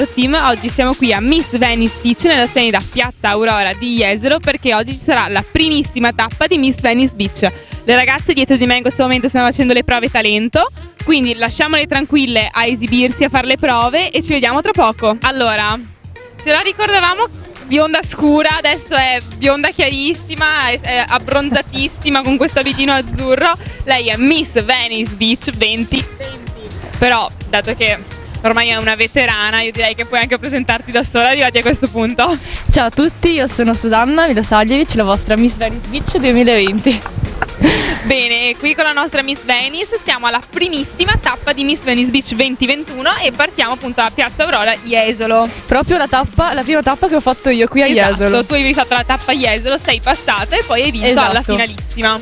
Ferro Team. Oggi siamo qui a Miss Venice Beach nella splendida Piazza Aurora di Jesolo, perché oggi ci sarà la primissima tappa di Miss Venice Beach. Le ragazze dietro di me in questo momento stanno facendo le prove talento, quindi lasciamole tranquille a esibirsi, a fare le prove e ci vediamo tra poco. Allora, ce la ricordavamo bionda scura, adesso è bionda chiarissima, è abbronzatissima con questo abitino azzurro. Lei è Miss Venice Beach 2020. Però, dato che ormai è una veterana, io direi che puoi anche presentarti da sola arrivati a questo punto. Ciao a tutti, io sono Susanna Milosavljevic, la vostra Miss Venice Beach 2020. Bene, qui con la nostra Miss Venice siamo alla primissima tappa di Miss Venice Beach 2021 e partiamo appunto da Piazza Aurora Jesolo. Proprio la prima tappa che ho fatto io qui a Jesolo. Tu avevi fatto la tappa a Jesolo, sei passata e poi hai vinto alla finalissima.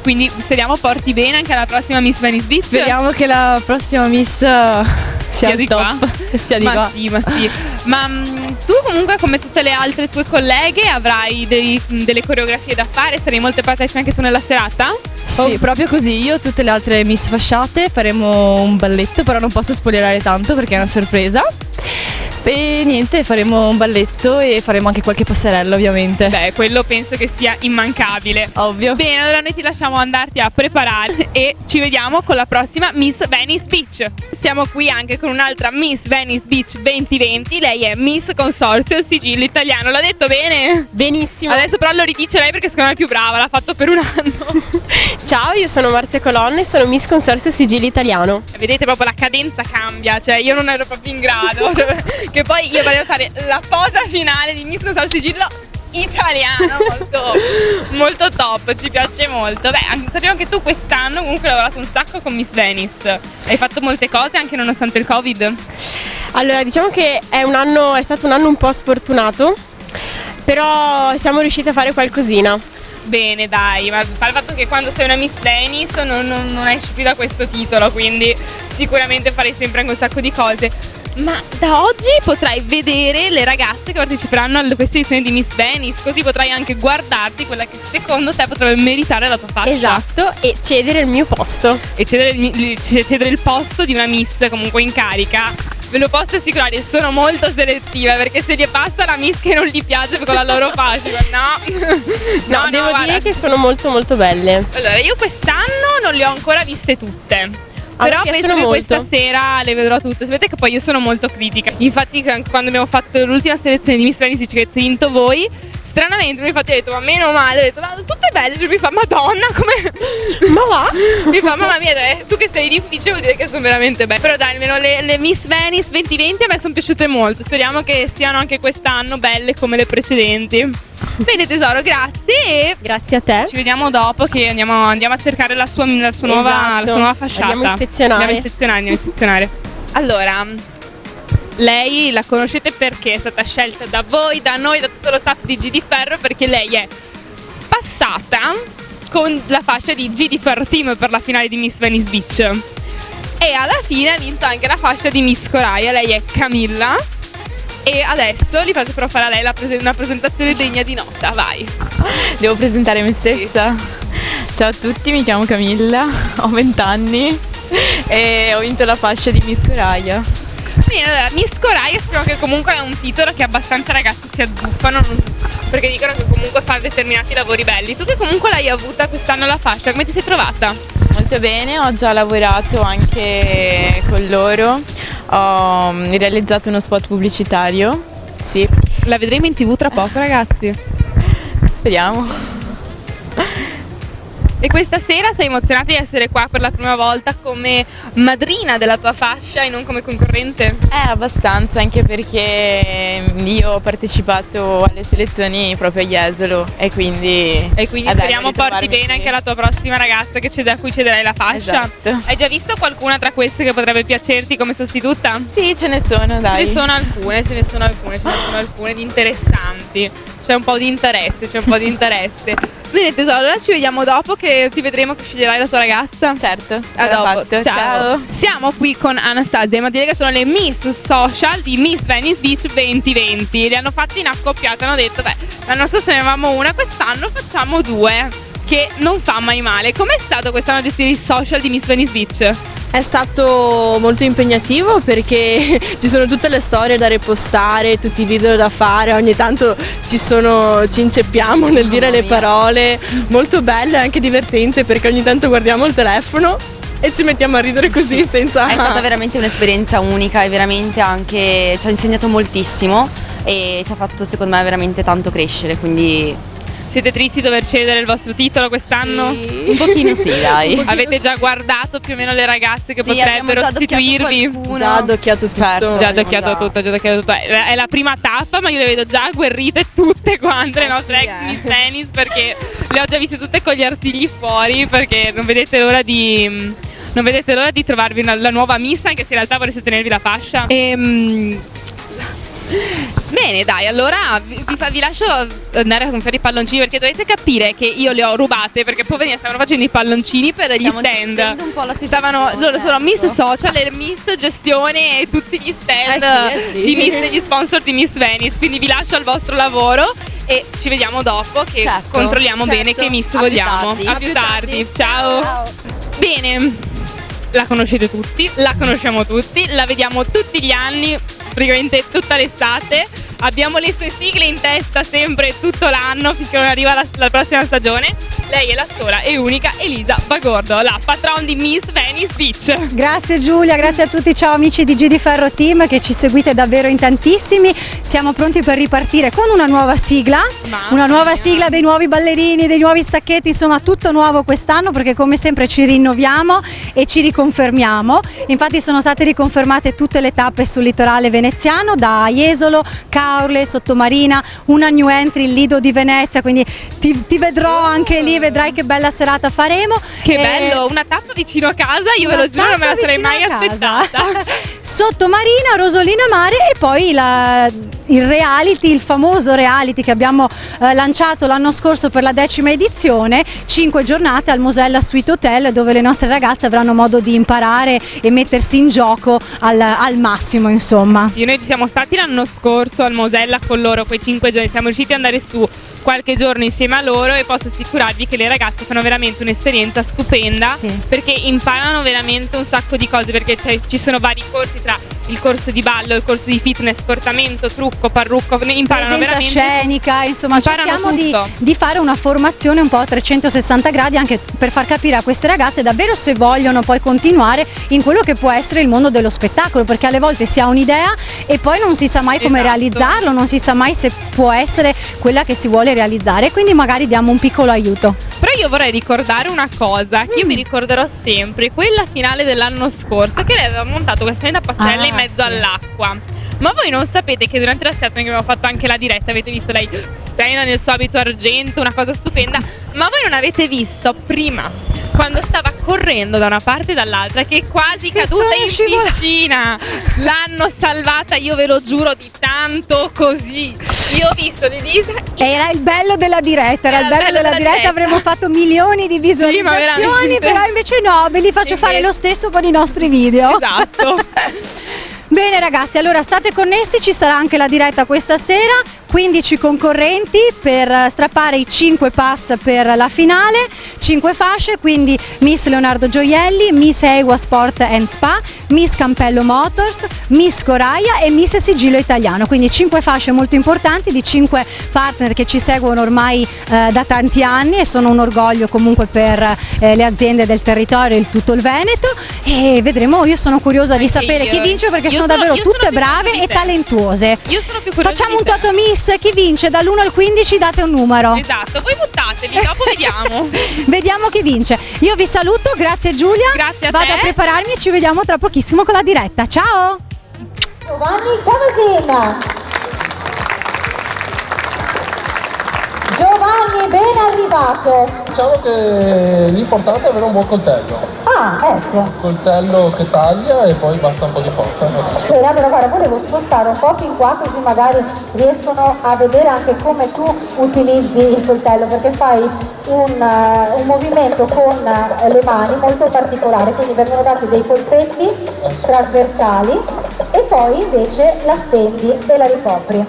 Quindi speriamo porti bene anche alla prossima Miss Venice Beach. Speriamo che la prossima Miss sia di top. Qua. Sia di qua. Sì, ma sì. Ma tu comunque, come tutte le altre tue colleghe, avrai delle coreografie da fare? Sarai molto partecipe anche tu nella serata? Sì, proprio così. Io e tutte le altre Miss fasciate faremo un balletto, però non posso spoilerare tanto perché è una sorpresa. E niente, faremo un balletto e faremo anche qualche passerella, ovviamente. Beh, quello penso che sia immancabile. Ovvio. Bene, allora noi ti lasciamo andarti a preparare e ci vediamo con la prossima Miss Venice Beach. Siamo qui anche con un'altra Miss Venice Beach 2020. Lei è Miss Consorzio Sigillo Italiano. L'ha detto bene? Benissimo. Adesso però lo ridice lei perché secondo me è più brava, l'ha fatto per un anno. Ciao, io sono Marzia Colonna e sono Miss Consorzio Sigillo Italiano. Vedete, proprio la cadenza cambia, cioè io non ero proprio in grado. Che poi io volevo fare la posa finale di Miss Consorzio Sigillo Italiano, molto top, ci piace molto. Beh, sappiamo che tu quest'anno comunque hai lavorato un sacco con Miss Venice. Hai fatto molte cose anche nonostante il Covid. Allora, diciamo che è stato un anno un po' sfortunato, però siamo riusciti a fare qualcosina. Bene, dai, ma il fatto che quando sei una Miss Venice non esci più da questo titolo, quindi sicuramente farei sempre anche un sacco di cose. Ma da oggi potrai vedere le ragazze che parteciperanno alle queste edizioni di Miss Venice, così potrai anche guardarti quella che secondo te potrebbe meritare la tua fascia. Esatto, e cedere il mio posto. E cedere il posto di una Miss comunque in carica. Ve lo posso assicurare, sono molto selettiva, perché se gli passa la Miss che non gli piace con la loro fascia, no, devo dire che sono molto molto belle. Allora, io quest'anno non le ho ancora viste tutte. Però penso che molto. Questa sera le vedrò tutte. Sapete che poi io sono molto critica. Infatti quando abbiamo fatto l'ultima selezione di Miss Venice che avete vinto voi, stranamente mi fate detto, ma meno male, ho detto, ma tutte belle. Lui mi fa, madonna, come ma va? Mi fa, mamma mia, tu che sei difficile vuol dire che sono veramente belle. Però dai, almeno le Miss Venice 2020 a me sono piaciute molto. Speriamo che siano anche quest'anno belle come le precedenti. Bene tesoro, grazie. Grazie a te. Ci vediamo dopo che andiamo a cercare la sua nuova fasciata. Andiamo a ispezionare. Allora, lei la conoscete perché è stata scelta da voi, da noi, da tutto lo staff di G di Ferro, perché lei è passata con la fascia di G di Ferro Team per la finale di Miss Venice Beach e alla fine ha vinto anche la fascia di Miss Coraia. Lei è Camilla e adesso gli faccio però fare a lei una presentazione degna di nota. Vai. Devo presentare me stessa? Sì. Ciao a tutti, mi chiamo Camilla, ho 20 anni e ho vinto la fascia di Miss Coraia. Bene, allora, Miss Coraia sappiamo che comunque è un titolo che abbastanza ragazzi si azzuffano perché dicono che comunque fa determinati lavori belli. Tu che comunque l'hai avuta quest'anno la fascia, come ti sei trovata? Molto bene, ho già lavorato anche con loro, ho realizzato uno spot pubblicitario. Sì. La vedremo in TV tra poco, ragazzi. Speriamo. E questa sera sei emozionata di essere qua per la prima volta come madrina della tua fascia e non come concorrente? Abbastanza, anche perché io ho partecipato alle selezioni proprio a Jesolo e quindi speriamo porti bene anche la tua prossima ragazza a cui cederai la fascia. Esatto. Hai già visto qualcuna tra queste che potrebbe piacerti come sostituta? Sì, ce ne sono, dai. Ce ne sono alcune di interessanti. C'è un po' di interesse. Bene tesoro, allora ci vediamo dopo che ti vedremo che sceglierai la tua ragazza. Certo, a dopo. fatto. Ciao. Siamo qui con Anastasia e Matilde che sono le Miss Social di Miss Venice Beach 2020. Le hanno fatte in accoppiata, hanno detto l'anno scorso ne avevamo una, quest'anno facciamo due, che non fa mai male. Com'è stato quest'anno gestire i social di Miss Venice Beach? È stato molto impegnativo perché ci sono tutte le storie da repostare, tutti i video da fare, ogni tanto ci inceppiamo nel dire le parole, molto bello e anche divertente perché ogni tanto guardiamo il telefono e ci mettiamo a ridere così senza... È stata veramente un'esperienza unica e veramente anche ci ha insegnato moltissimo e ci ha fatto secondo me veramente tanto crescere, quindi... Siete tristi di dover cedere il vostro titolo quest'anno? Sì. Un pochino sì, dai. Avete già guardato più o meno le ragazze che potrebbero già sostituirvi? Già adocchiato tutto. Certo. Già adocchiato tutto. È la prima tappa, ma io le vedo già agguerrite tutte quante le nostre ex Miss Tennis, perché le ho già viste tutte con gli artigli fuori, perché non vedete l'ora di trovarvi la nuova Miss, anche se in realtà vorreste tenervi la fascia. Bene, dai, allora vi lascio andare a comprare i palloncini, perché dovete capire che io le ho rubate, perché poverine stavano facendo i palloncini per gli stand. Un po' la Loro sono Miss Social e Miss Gestione e tutti gli stand sì. di Miss, degli sponsor di Miss Venice. Quindi vi lascio al vostro lavoro e ci vediamo dopo, che controlliamo bene che Miss vogliamo. A più tardi. Ciao. Bene, la conoscete tutti, la conosciamo tutti, la vediamo tutti gli anni, praticamente tutta l'estate. Abbiamo le sue sigle in testa sempre tutto l'anno finché non arriva la prossima stagione. Lei è la sola e unica Elisa Bagordo, la patron di Miss Venice Beach. Grazie Giulia, grazie a tutti, ciao amici di G di Ferro Team che ci seguite davvero in tantissimi. Siamo pronti per ripartire con una nuova sigla, sigla dei nuovi ballerini, dei nuovi stacchetti, insomma tutto nuovo quest'anno, perché come sempre ci rinnoviamo e ci riconfermiamo. Infatti sono state riconfermate tutte le tappe sul litorale veneziano, da Jesolo, Caorle, Sottomarina, una new entry, il Lido di Venezia, quindi ti vedrò anche lì, vedrai che bella serata faremo. Che bello, una tappa vicino a casa, io ve lo giuro non me la sarei mai aspettata. Sottomarina, Rosolina Mare e poi il reality, il famoso reality che abbiamo lanciato l'anno scorso per la 10ª edizione, 5 giornate al Mosella Suite Hotel, dove le nostre ragazze avranno modo di imparare e mettersi in gioco al massimo, insomma. Sì, noi ci siamo stati l'anno scorso al Mosella con loro, quei 5 giorni, siamo riusciti ad andare su qualche giorno insieme a loro e posso assicurarvi che le ragazze fanno veramente un'esperienza stupenda, perché imparano veramente un sacco di cose, perché ci sono vari corsi, tra il corso di ballo, il corso di fitness, portamento, trucco, parrucco, imparano veramente scenica, insomma cerchiamo di fare una formazione un po' a 360 gradi anche per far capire a queste ragazze davvero se vogliono poi continuare in quello che può essere il mondo dello spettacolo, perché alle volte si ha un'idea e poi non si sa mai come realizzarlo, non si sa mai se può essere quella che si vuole realizzare, quindi magari diamo un piccolo aiuto. Però io vorrei ricordare una cosa, che io mi ricorderò sempre, quella finale dell'anno scorso, che lei aveva montato questa meta passerella in mezzo all'acqua. Ma voi non sapete che durante la serata, che abbiamo fatto anche la diretta, avete visto lei splendida nel suo abito argento, una cosa stupenda, ma voi non avete visto prima, quando stava correndo da una parte e dall'altra, che è quasi caduta in piscina. L'hanno salvata, io ve lo giuro, di tanto così. Io ho visto Elisa. Era il bello della diretta, avremmo fatto milioni di visualizzazioni, però invece no, ve li faccio fare lo stesso con i nostri video. Esatto. Bene ragazzi, allora state connessi, ci sarà anche la diretta questa sera, 15 concorrenti per strappare i 5 pass per la finale, 5 fasce, quindi Miss Leonardo Gioielli, Miss Ewa Sport and Spa, Miss Campello Motors, Miss Coraia e Miss Sigillo Italiano, quindi 5 fasce molto importanti di 5 partner che ci seguono ormai da tanti anni e sono un orgoglio comunque per le aziende del territorio e tutto il Veneto, e vedremo, io sono curiosa di sapere chi vince, perché sono davvero tutte brave e talentuose. Io sono più curiosa. Facciamo un Toto Miss, chi vince dall'1 al 15, date un numero. Esatto, voi buttatevi, dopo vediamo. Vediamo chi vince. Io vi saluto, grazie Giulia. Grazie a Vado te. a prepararmi e ci vediamo tra pochissimo con la diretta. Ciao. Giovanni Cavasin. Giovanni, ben arrivato. Diciamo che l'importante è avere un buon coltello. Ah, ecco. Coltello che taglia e poi basta un po' di forza. Bene, allora guarda, volevo spostare un po' più in qua, così magari riescono a vedere anche come tu utilizzi il coltello, perché fai un movimento con le mani molto particolare, quindi vengono dati dei colpetti trasversali e poi invece la stendi e la ricopri.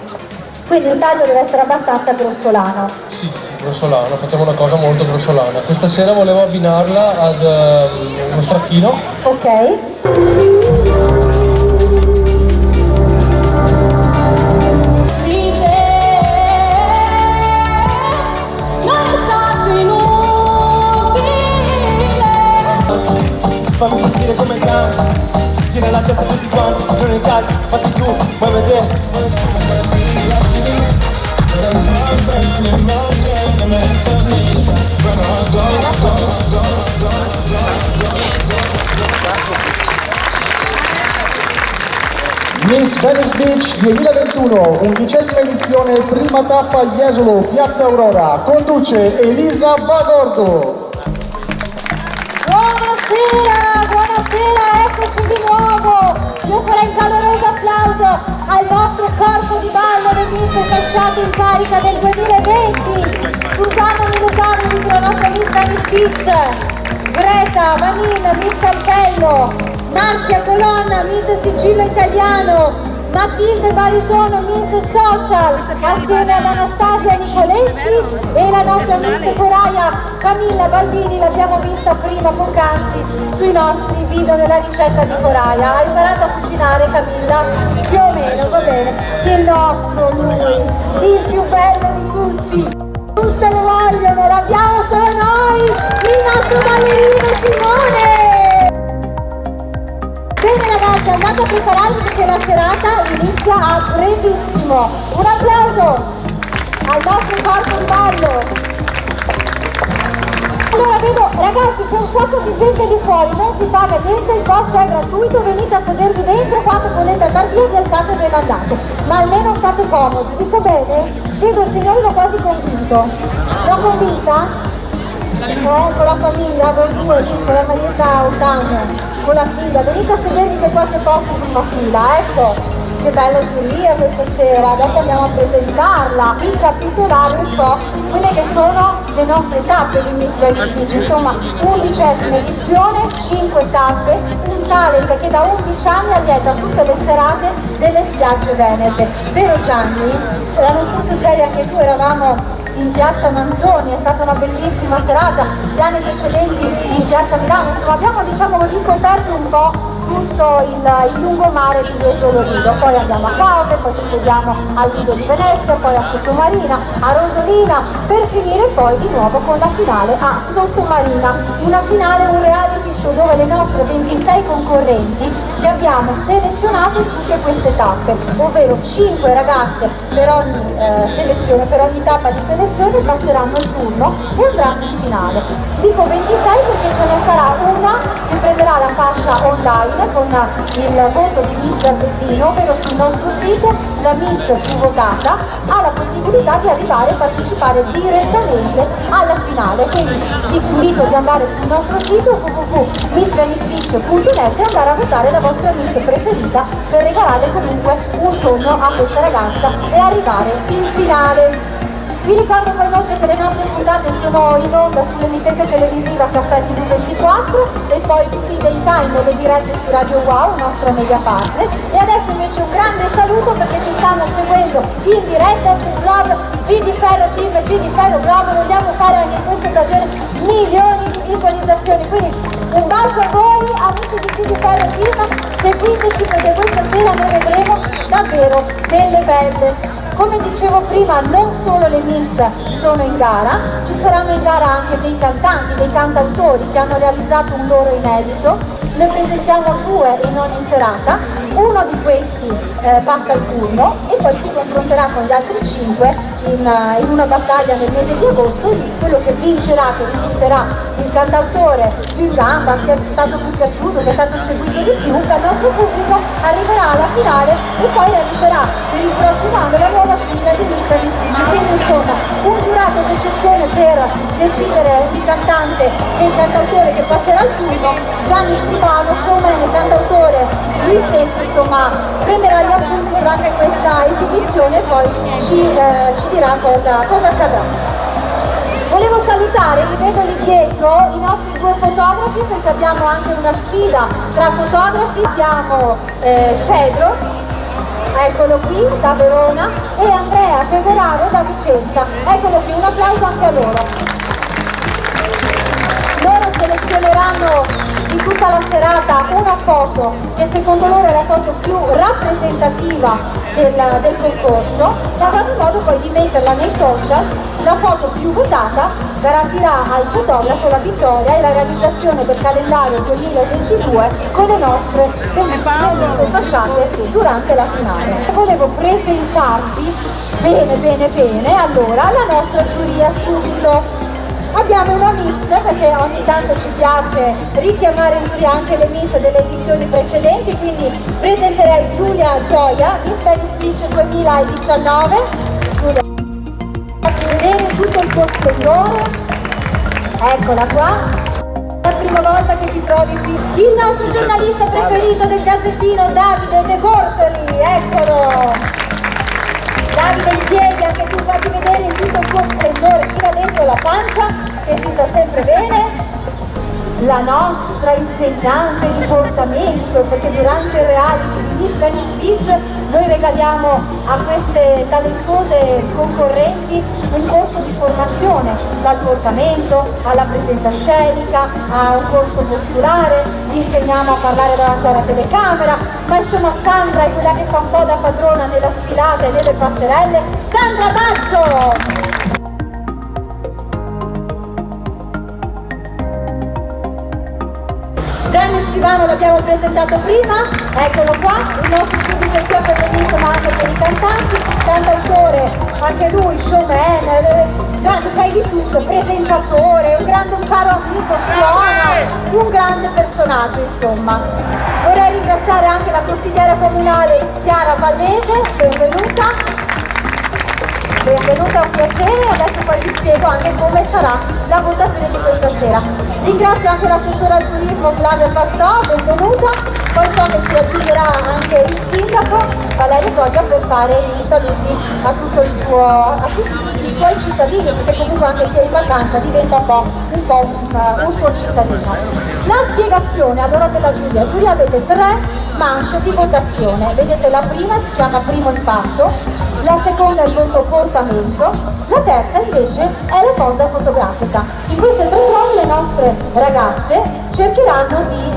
quindi il taglio deve essere abbastanza grossolano. Sì, grossolano, facciamo una cosa molto grossolana. Questa sera volevo abbinarla ad uno stracchino. Ok. Fammi sentire come canti, gira la testa tutti quanti, non è caldo, fatti tu, muovete. Miss Venice Beach 2021, 11ª edizione, prima tappa Jesolo, Piazza Aurora, conduce Elisa Bagordo. Buonasera, eccoci di nuovo. Io farei un caloroso applauso al nostro corpo di ballo le Miss fasciate in carica del 2020. Susanna Milosanovic, la nostra Miss Venice Beach, Greta Vanin, Miss Campello, Marzia Colonna, Miss Sigillo Italiano, Matilde Barisono, Miss Social, assieme ad Anastasia Nicoletti, e la nostra Miss Coraia Camilla Baldini, l'abbiamo vista prima poc'anzi sui nostri video della ricetta di Coraia. Ha imparato a cucinare, Camilla? Più o meno, va bene. Il nostro, lui, il più bello di tutti. Tutte le vogliono, l'abbiamo solo noi, il nostro ballerino Simone! Bene ragazzi, andate a prepararvi perché la serata inizia a brevissimo. Un applauso al nostro corpo di ballo. Allora vedo, ragazzi, c'è un sacco di gente di fuori, non si paga niente, il posto è gratuito, venite a sedervi dentro, quando volete andare via vi alzate e ve ne andate. Ma almeno state comodi, dico bene? Vedo il signorino quasi convinto. L'ho convinta? Con la famiglia, con due lì, con la maglietta Ottano, con la figlia, venite a sedervi che qua c'è posto in prima fila, ecco. Che bella giuria questa sera, dopo andiamo a presentarla, ricapitolare un po' quelle che sono le nostre tappe di Miss Venice Beach, insomma 11ª edizione, 5 tappe, un talent che da 11 anni allieta tutte le serate delle spiagge venete. Vero Gianni? L'anno scorso Geri anche tu eravamo in piazza Manzoni, è stata una bellissima serata, gli anni precedenti in piazza Milano, insomma abbiamo ricoperto un po' tutto il lungomare di Jesolo Lido, poi andiamo a Cause, poi ci vediamo al Lido di Venezia, poi a Sottomarina, a Rosolina, per finire poi di nuovo con la finale a Sottomarina, una finale, un reality show dove le nostre 26 concorrenti che abbiamo selezionato in tutte queste tappe, ovvero 5 ragazze per ogni selezione, per ogni tappa di selezione passeranno il turno e andranno in finale. Dico 26 perché ce ne sarà una che prenderà la fascia online con il voto di Miss Gazzettino, ovvero sul nostro sito la Miss più votata ha la possibilità di arrivare e partecipare direttamente alla finale, quindi vi invito ad andare sul nostro sito www.missvenicebeach.net e andare a votare la vostra Miss preferita per regalare comunque un sogno a questa ragazza e arrivare in finale. Vi ricordo poi inoltre che le nostre puntate sono in onda sull'emittente televisiva Caffè TV24 e poi tutti i daytime e le dirette su Radio Wow, nostra media partner. E adesso invece un grande saluto perché ci stanno seguendo in diretta sul blog G di Ferro Team e G di Ferro Blog. Vogliamo fare anche in questa occasione milioni di visualizzazioni, quindi un bacio a voi amici di G di Ferro Team, seguiteci perché questa sera noi vedremo davvero delle belle. Come dicevo prima, non solo le Miss sono in gara, ci saranno in gara anche dei cantanti, dei cantautori che hanno realizzato un loro inedito. Ne presentiamo 2 in ogni serata, uno di questi passa il turno e poi si confronterà con gli altri 5 in una battaglia nel mese di agosto. Quello che vincerà, che risulterà il cantautore più in gamba, che è stato più piaciuto, che è stato seguito di più dal nostro pubblico, arriverà alla finale e poi realizzerà per il prossimo anno la nuova sigla di Miss Venice Beach. Quindi insomma un giurato d'eccezione per decidere il cantante e il cantautore che passerà il turno. Gianni Stribano, showman e cantautore, lui stesso insomma prenderà gli appunti durante questa esibizione e poi ci dirà cosa accadrà. Volevo salutare, li vedo lì dietro, i nostri 2 fotografi perché abbiamo anche una sfida tra fotografi. Abbiamo Fedro eccolo qui da Verona, e Andrea Pecoraro da Vicenza. Eccolo qui, un applauso anche a loro. Loro selezioneranno di tutta la serata una foto che secondo loro è la foto più rappresentativa del concorso, e avranno modo poi di metterla nei social. La foto più votata garantirà al fotografo la vittoria e la realizzazione del calendario 2022 con le nostre bellissime fasciate durante la finale. Volevo presentarvi bene allora la nostra giuria subito. Abbiamo una miss, perché ogni tanto ci piace richiamare in giuria anche le miss delle edizioni precedenti, quindi presenterei Giulia Gioia, Miss Venice Beach 2019. Giulia, fatti vedere tutto il tuo splendore. Eccola qua. È la prima volta che ti trovi qui. Il nostro giornalista preferito del Gazzettino, Davide De Bortoli, eccolo. Davide in piedi, anche tu fatti vedere in tutto il tuo splendore, tira dentro la pancia che si sta sempre bene. La nostra insegnante di portamento, perché durante il reality di Miss Venice Beach noi regaliamo a queste talentose concorrenti un corso di formazione, dal portamento alla presenza scenica, a un corso posturale, gli insegniamo a parlare davanti alla telecamera, ma insomma Sandra è quella che fa un po' da padrona nella sfilata e nelle passerelle. Sandra Baccio! Gianni Scrivano l'abbiamo presentato prima, eccolo qua, il nostro giudice sia per le miss ma anche per i cantanti, cantautore, anche lui, showman, Gianni fai di tutto, presentatore, un caro amico, suona, un grande personaggio insomma. Vorrei ringraziare anche la consigliera comunale Chiara Vallese, benvenuta. Benvenuta, un piacere, adesso poi vi spiego anche come sarà la votazione di questa sera. Ringrazio anche l'assessora al turismo Flavia Pastò, benvenuta, poi so che ci raggiungerà anche il sindaco Valerio Goggia per fare i saluti a tutti i suoi cittadini, perché comunque anche chi è in vacanza diventa un suo cittadino. La spiegazione allora della giuria. Giuria avete 3 manche di votazione, vedete la prima si chiama primo impatto, la seconda è il voto portamento, la terza invece è la posa fotografica. In queste 3 prove le nostre ragazze cercheranno di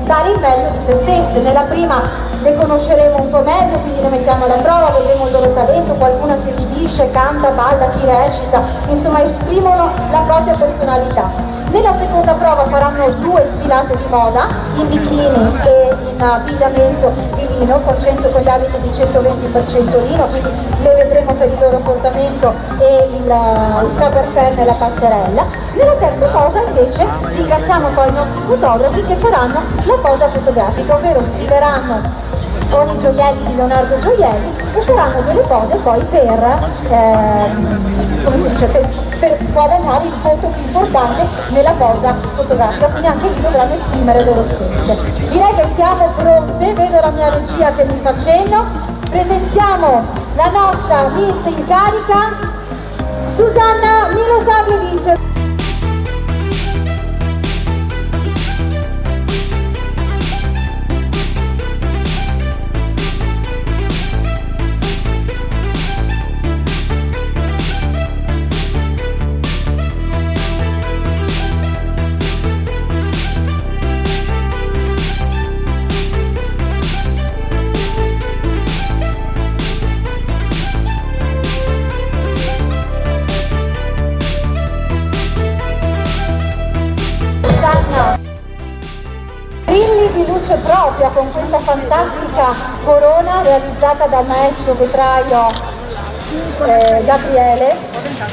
dare il meglio di se stesse. Nella prima le conosceremo un po' meglio, quindi le mettiamo alla prova, vedremo il loro talento, qualcuna si esibisce, canta, balla, chi recita, insomma esprimono la propria personalità. Nella seconda prova faranno 2 sfilate di moda, in bikini e in abbigliamento di lino, con gli abiti di 120% lino, quindi le vedremo per il loro portamento e il savoir-faire nella passerella. Nella terza posa invece ringraziamo poi i nostri fotografi che faranno la posa fotografica, ovvero sfileranno con i gioielli di Leonardo Gioielli e faranno delle pose poi per guadagnare il voto più importante nella posa fotografica, quindi anche lì dovranno esprimere loro stesse. Direi che siamo pronte, vedo la mia regia che mi fa cenno. Presentiamo la nostra Miss in carica, Susanna Milosavljevic. Di luce propria con questa fantastica corona realizzata dal maestro vetraio Gabriele,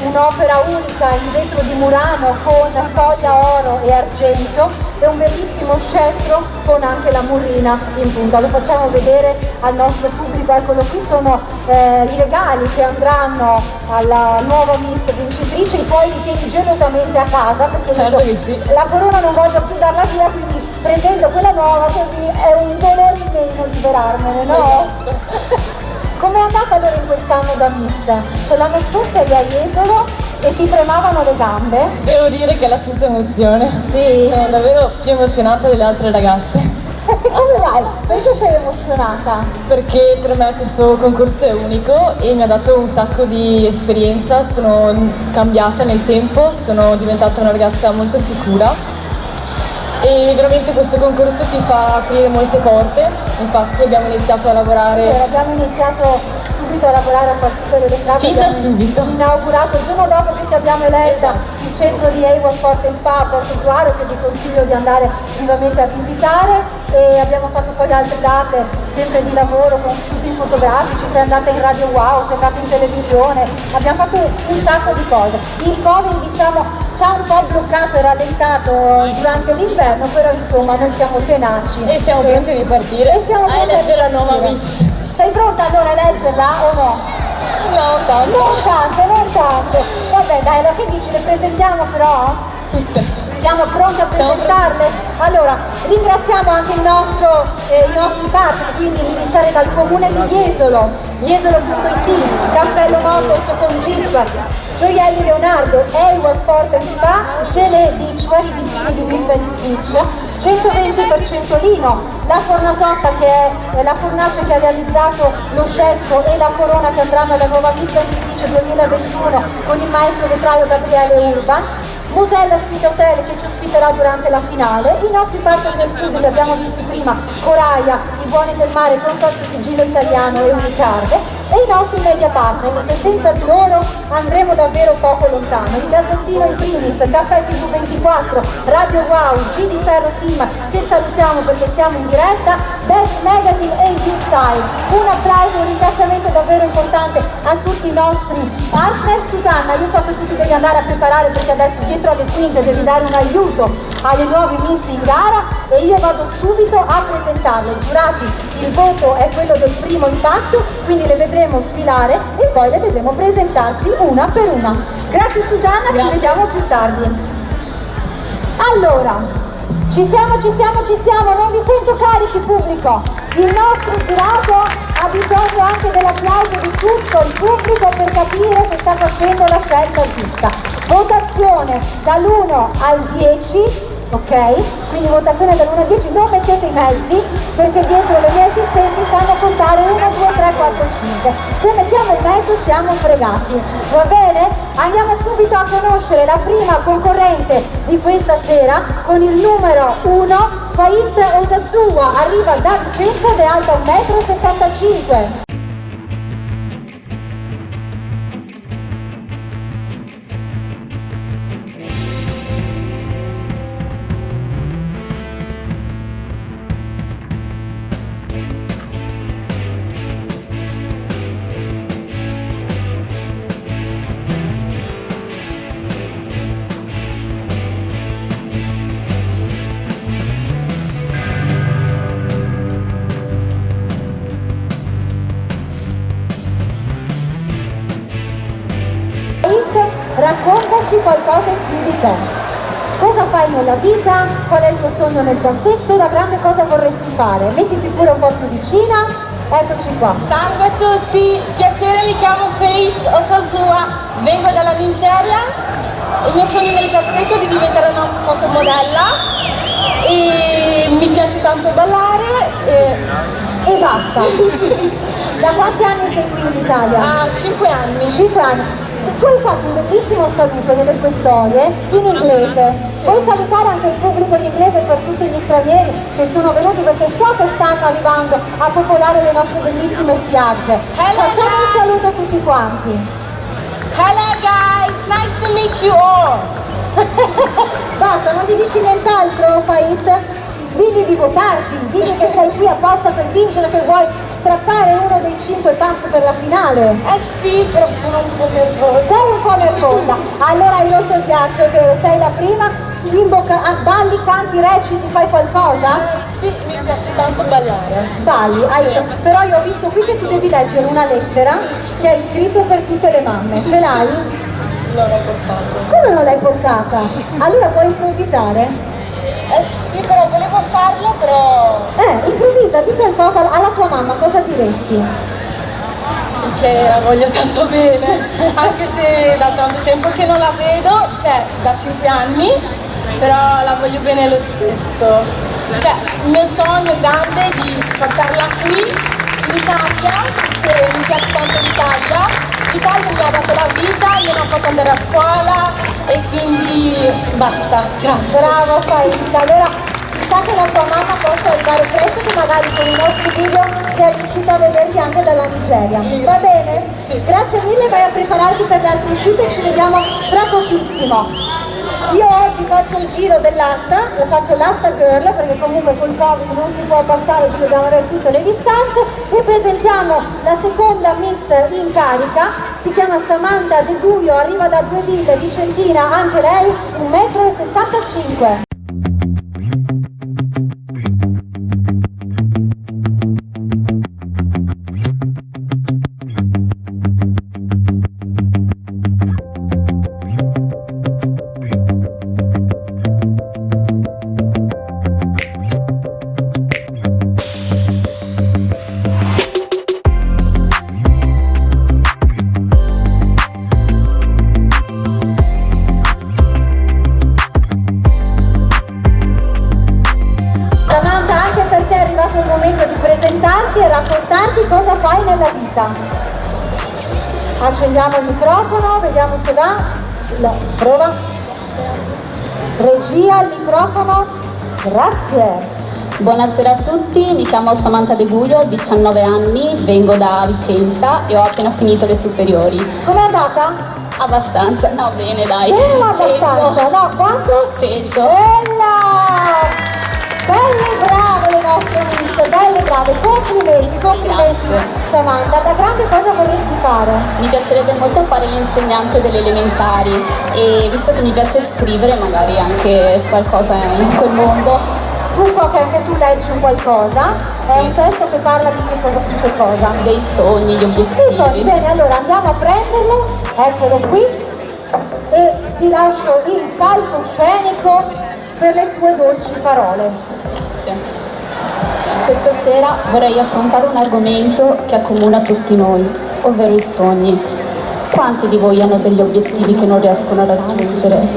un'opera unica in vetro di Murano con foglia oro e argento e un bellissimo scettro con anche la murrina in punta. Lo facciamo vedere al nostro pubblico, eccolo qui, sono i regali che andranno alla nuova Miss vincitrice, i tuoi li tieni gelosamente a casa perché certo che sì. La corona non voglio più darla via, quindi presento quella nuova, così è un dolore in meno liberarmene, no? Com'è andata allora in quest'anno da Miss? Cioè l'anno scorso eri a Jesolo e ti tremavano le gambe? Devo dire che è la stessa emozione. Sì. Sono davvero più emozionata delle altre ragazze. E come mai? Perché sei emozionata? Perché per me questo concorso è unico e mi ha dato un sacco di esperienza, sono cambiata nel tempo, sono diventata una ragazza molto sicura e veramente questo concorso ti fa aprire molte porte, infatti abbiamo iniziato a lavorare... Abbiamo iniziato subito a lavorare a far tutte le strade. Fin da subito. Inaugurato il giorno dopo che ti abbiamo eletta il centro di Ewa Sport and Spa a Portogruaro, che ti consiglio di andare vivamente a visitare, e abbiamo fatto poi altre date sempre di lavoro con shooting fotografici, sei andata in Radio Wow, sei andata in televisione, abbiamo fatto un sacco di cose. Il Covid diciamo ci ha un po' bloccato e rallentato durante l'inverno, però insomma noi siamo tenaci. E siamo pronti a ripartire. E siamo pronti a leggere la nuova Miss. Sei pronta allora a leggerla o no? No, tanto. Non tanto. Vabbè dai, allora che dici? Le presentiamo però? Tutte. Siamo pronti a presentarle? Allora, ringraziamo anche i nostri partner, quindi iniziare dal comune di Jesolo, jesolo.it, Cappello Motos con Jeep, Gioielli Leonardo, Ewa Sport and Spa, Gelé Beachwear, i bikini di Miss Venice Beach, 120% lino, la fornasotta che è la fornace che ha realizzato lo scecco e la corona che andranno alla nuova Miss Venice Beach 2021 con il maestro vetraio Gabriele Urban, Musella Sfida Hotel che ci ospiterà durante la finale, i nostri partner del food li abbiamo visti prima, Coraia, i Buoni del Mare, Consorzio Sigillo Italiano e Unicarde, e i nostri media partner, perché senza di loro andremo davvero poco lontano. Il Gazzettino in primis, Caffè TV24, Radio Wow, G di Ferro Team, che salutiamo perché siamo in diretta, Best Magazine e il Style. Un applauso, un ringraziamento davvero importante a tutti i nostri partner. Susanna, io so che tu ti devi andare a preparare perché adesso dietro alle quinte devi dare un aiuto alle nuove Miss in gara e io vado subito a presentarle. Giurati, il voto è quello del primo impatto, quindi le vedremo sfilare e poi le vedremo presentarsi una per una. Grazie Susanna, ci vediamo più tardi. Allora, ci siamo, non vi sento carichi pubblico. Il nostro giurato ha bisogno anche dell'applauso di tutto il pubblico per capire se sta facendo la scelta giusta. Votazione dall'1 al 10. Ok? Quindi votazione dall'1 al 10, non mettete i mezzi perché dietro le mie assistenti sanno contare 1, 2, 3, 4, 5. Se mettiamo il mezzo siamo fregati, va bene? Andiamo subito a conoscere la prima concorrente di questa sera con il numero 1, Fait Osazuwa, arriva da Vicenza ed è alta 1,65 m. Raccontaci qualcosa in più di te. Cosa fai nella vita? Qual è il tuo sogno nel cassetto? Da grande cosa vorresti fare? Mettiti pure un po' più vicina. Eccoci qua. Salve a tutti, piacere, mi chiamo Fait Osazuwa, vengo dalla Nigeria. Il mio sogno nel cassetto è di diventare una fotomodella e mi piace tanto ballare e basta. Da quanti anni sei qui in Italia? 5 anni. 5 anni. Tu hai fatto un bellissimo saluto nelle tue storie in inglese. Puoi salutare anche il pubblico in inglese per tutti gli stranieri che sono venuti perché so che stanno arrivando a popolare le nostre bellissime spiagge. Facciamo un saluto a tutti quanti. Hello guys, nice to meet you all. Basta, non gli dici nient'altro, Fait? Digli di votarti, digli che sei qui apposta per vincere, che vuoi strappare uno dei 5 pass per la finale. Sì, però sono un po' nervosa. Sei un po' nervosa. Allora hai rotto il ghiaccio, è vero, sei la prima. Balli, canti, reciti, fai qualcosa? Sì, mi piace tanto ballare. Balli, però io ho visto qui che tu devi leggere una lettera che hai scritto per tutte le mamme. Ce l'hai? Non l'ho portata. Come non l'hai portata? Allora puoi improvvisare? Sì, però volevo farlo, però... improvvisa, di qualcosa alla tua mamma, cosa diresti? Che la voglio tanto bene, anche se da tanto tempo che non la vedo, cioè da 5 anni, però la voglio bene lo stesso. cioè il mio sogno grande è di portarla qui in Italia, che mi piace tanto l'Italia. L'Italia mi ha dato la vita, mi ha fatto andare a scuola e quindi basta. Grazie. Bravo Faita, allora chissà che la tua mamma possa arrivare presto, che magari con i nostri video sia riuscita a vederti anche dalla Nigeria. Va bene? Grazie mille, vai a prepararti per le altre uscite e ci vediamo tra pochissimo. Io oggi faccio il giro dell'asta, lo faccio l'asta girl perché comunque col Covid non si può passare, quindi dobbiamo avere tutte le distanze, e presentiamo la seconda miss in carica, si chiama Samantha De Guio, arriva da Due Ville, Vicentina, anche lei 1,65 m. E raccontarti cosa fai nella vita. Accendiamo il microfono, vediamo se va. No, prova. Regia, il microfono. Grazie. Buonasera a tutti, mi chiamo Samantha De Guio, ho 19 anni, vengo da Vicenza e ho appena finito le superiori. Com'è andata? Abbastanza, no bene dai. Bella abbastanza, no? Quanto? 100. Bella! Belle brave le nostre miss, belle brave, complimenti. Grazie. Samantha, da grande cosa vorresti fare? Mi piacerebbe molto fare l'insegnante delle elementari e visto che mi piace scrivere magari anche qualcosa in quel mondo. Tu so che anche tu leggi un qualcosa, sì. È un testo che parla di che cosa? Dei sogni, gli obiettivi. Dei sogni, bene, allora andiamo a prenderlo, eccolo qui, e ti lascio il palcoscenico per le tue dolci parole. Questa sera vorrei affrontare un argomento che accomuna tutti noi, ovvero i sogni. Quanti di voi hanno degli obiettivi che non riescono a raggiungere?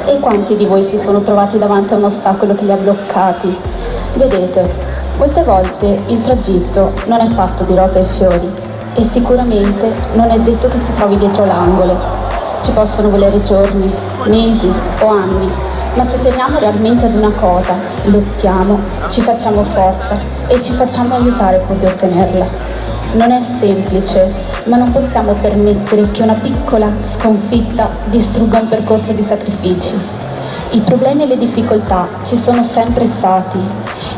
E quanti di voi si sono trovati davanti a un ostacolo che li ha bloccati? Vedete, molte volte il tragitto non è fatto di rose e fiori e sicuramente non è detto che si trovi dietro l'angolo. Ci possono volere giorni, mesi o anni. Ma se teniamo realmente ad una cosa, lottiamo, ci facciamo forza e ci facciamo aiutare pur di ottenerla. Non è semplice, ma non possiamo permettere che una piccola sconfitta distrugga un percorso di sacrifici. I problemi e le difficoltà ci sono sempre stati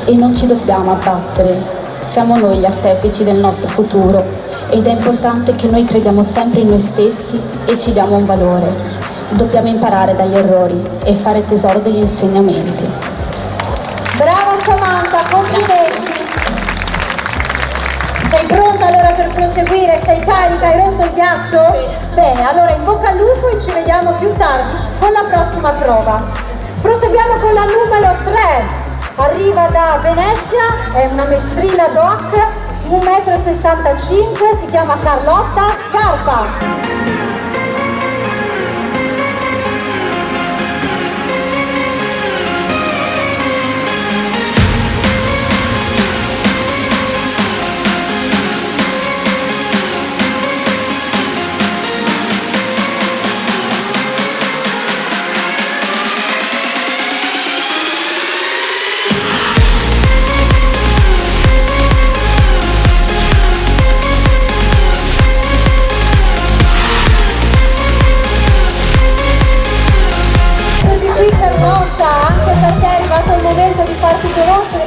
e non ci dobbiamo abbattere. Siamo noi gli artefici del nostro futuro ed è importante che noi crediamo sempre in noi stessi e ci diamo un valore. Dobbiamo imparare dagli errori e fare tesoro degli insegnamenti. Brava Samantha, complimenti! Sei pronta allora per proseguire? Sei carica? Hai rotto il ghiaccio? Sì. Bene, allora in bocca al lupo e ci vediamo più tardi con la prossima prova. Proseguiamo con la numero 3. Arriva da Venezia, è una mestrina doc, 1,65 m, si chiama Carlotta Scarpa.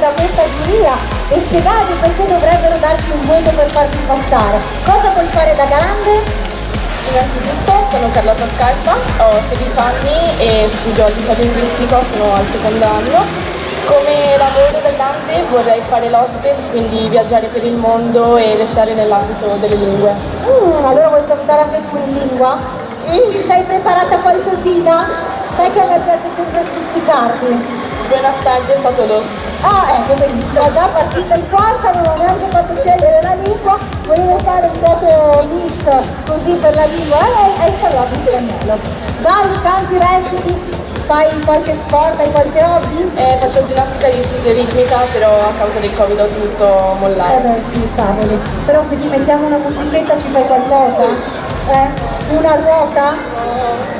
Da questa giuria e spiegarvi perché dovrebbero darti un voto per farti passare. Cosa puoi fare da grande? Innanzitutto sono Carlotta Scarpa, ho 16 anni e studio al liceo linguistico, sono al secondo anno. Come lavoro da grande vorrei fare l'hostess, quindi viaggiare per il mondo e restare nell'ambito delle lingue. Allora vuoi salutare anche tu in lingua? Ti sei preparata qualcosina? Sai che a me piace sempre stuzzicarti. Buenas tardes a todos. Ah, ecco, benissimo, è già partita in quarta, non ho neanche fatto scegliere la lingua, volevo fare un voto miss così per la lingua, hai parlato in spagnolo. Vai, canti, reciti. Fai qualche sport, hai qualche hobby? Faccio ginnastica ritmica, però a causa del Covid ho dovuto mollare. Beh sì, cavoli. Però se ti mettiamo una musichetta ci fai qualcosa? Una ruota?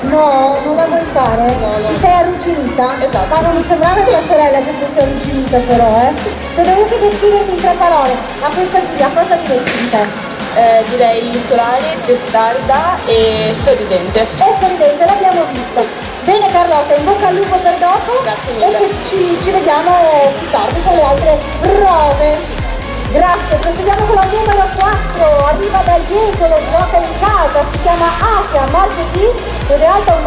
No, non la vuoi fare? Ti sei arrugginita? Esatto. Ma non mi sembrava tua sorella che fosse arrugginita però, Se dovessi descriverti in 3 parole, a questa Giulia, cosa diresti di te? Direi solare, testarda e sorridente. E sorridente, l'abbiamo visto. Bene Carlotta, in bocca al lupo per dopo. Grazie mille. E che ci vediamo più tardi con le altre prove. Grazie, proseguiamo con la numero 4, arriva da Jesolo, gioca in casa, si chiama Asia Marchetti ed è alta 1,65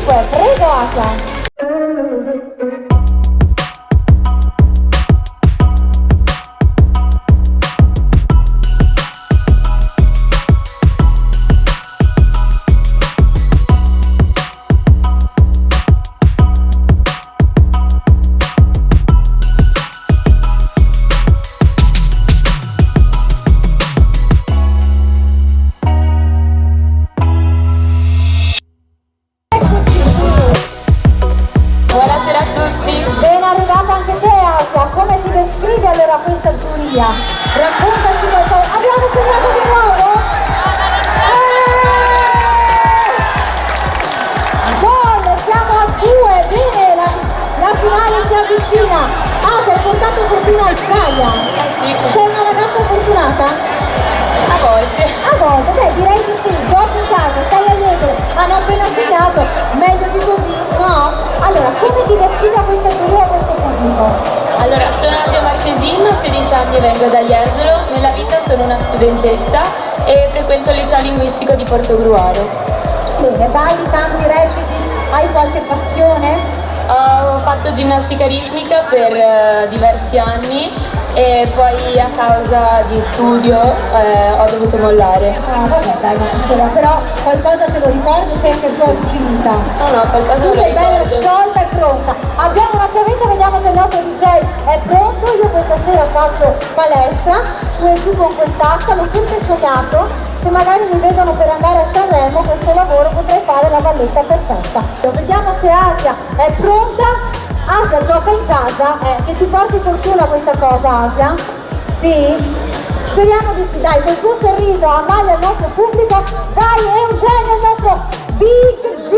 m. Prego Asia. Buonasera a tutti. Ben arrivata anche te Asia, come ti descrivi allora questa giuria? Raccontaci qualcosa. Abbiamo segnato di nuovo? Gol, siamo a 2, bene, la finale si avvicina. Asia, hai portato fortuna in Italia? Sì. Sei una ragazza fortunata? A volte. A volte, beh direi di sì, giochi in casa, sei a Jesolo, hanno appena segnato, meglio di così, no? Allora, come ti descrivi a questa giuria e a questo pubblico? Allora, sono Asia Marchesino, ho 16 anni e vengo da Jesolo. Nella vita sono una studentessa e frequento il liceo linguistico di Portogruaro. Bene, balli tanti reciti, hai qualche passione? Ho fatto ginnastica ritmica per diversi anni e poi a causa di studio ho dovuto mollare. Ah, vabbè, dai, ma insomma, però qualcosa te lo ricordi, sei anche tu arrugginita? No, qualcosa Tu non sei lo bella ricordo. sciolta e pronta. Abbiamo una chiavetta, vediamo se il nostro DJ è pronto. Io questa sera faccio palestra, su e giù con quest'asta, l'ho sempre sognato. Se magari mi vedono per andare a Sanremo, questo lavoro potrei fare la balletta perfetta. Vediamo se Asia è pronta. Asia gioca in casa, che ti porti fortuna questa cosa Asia? Sì? Speriamo di sì, dai, col tuo sorriso ammali al nostro pubblico, vai Eugenio, il nostro Big G!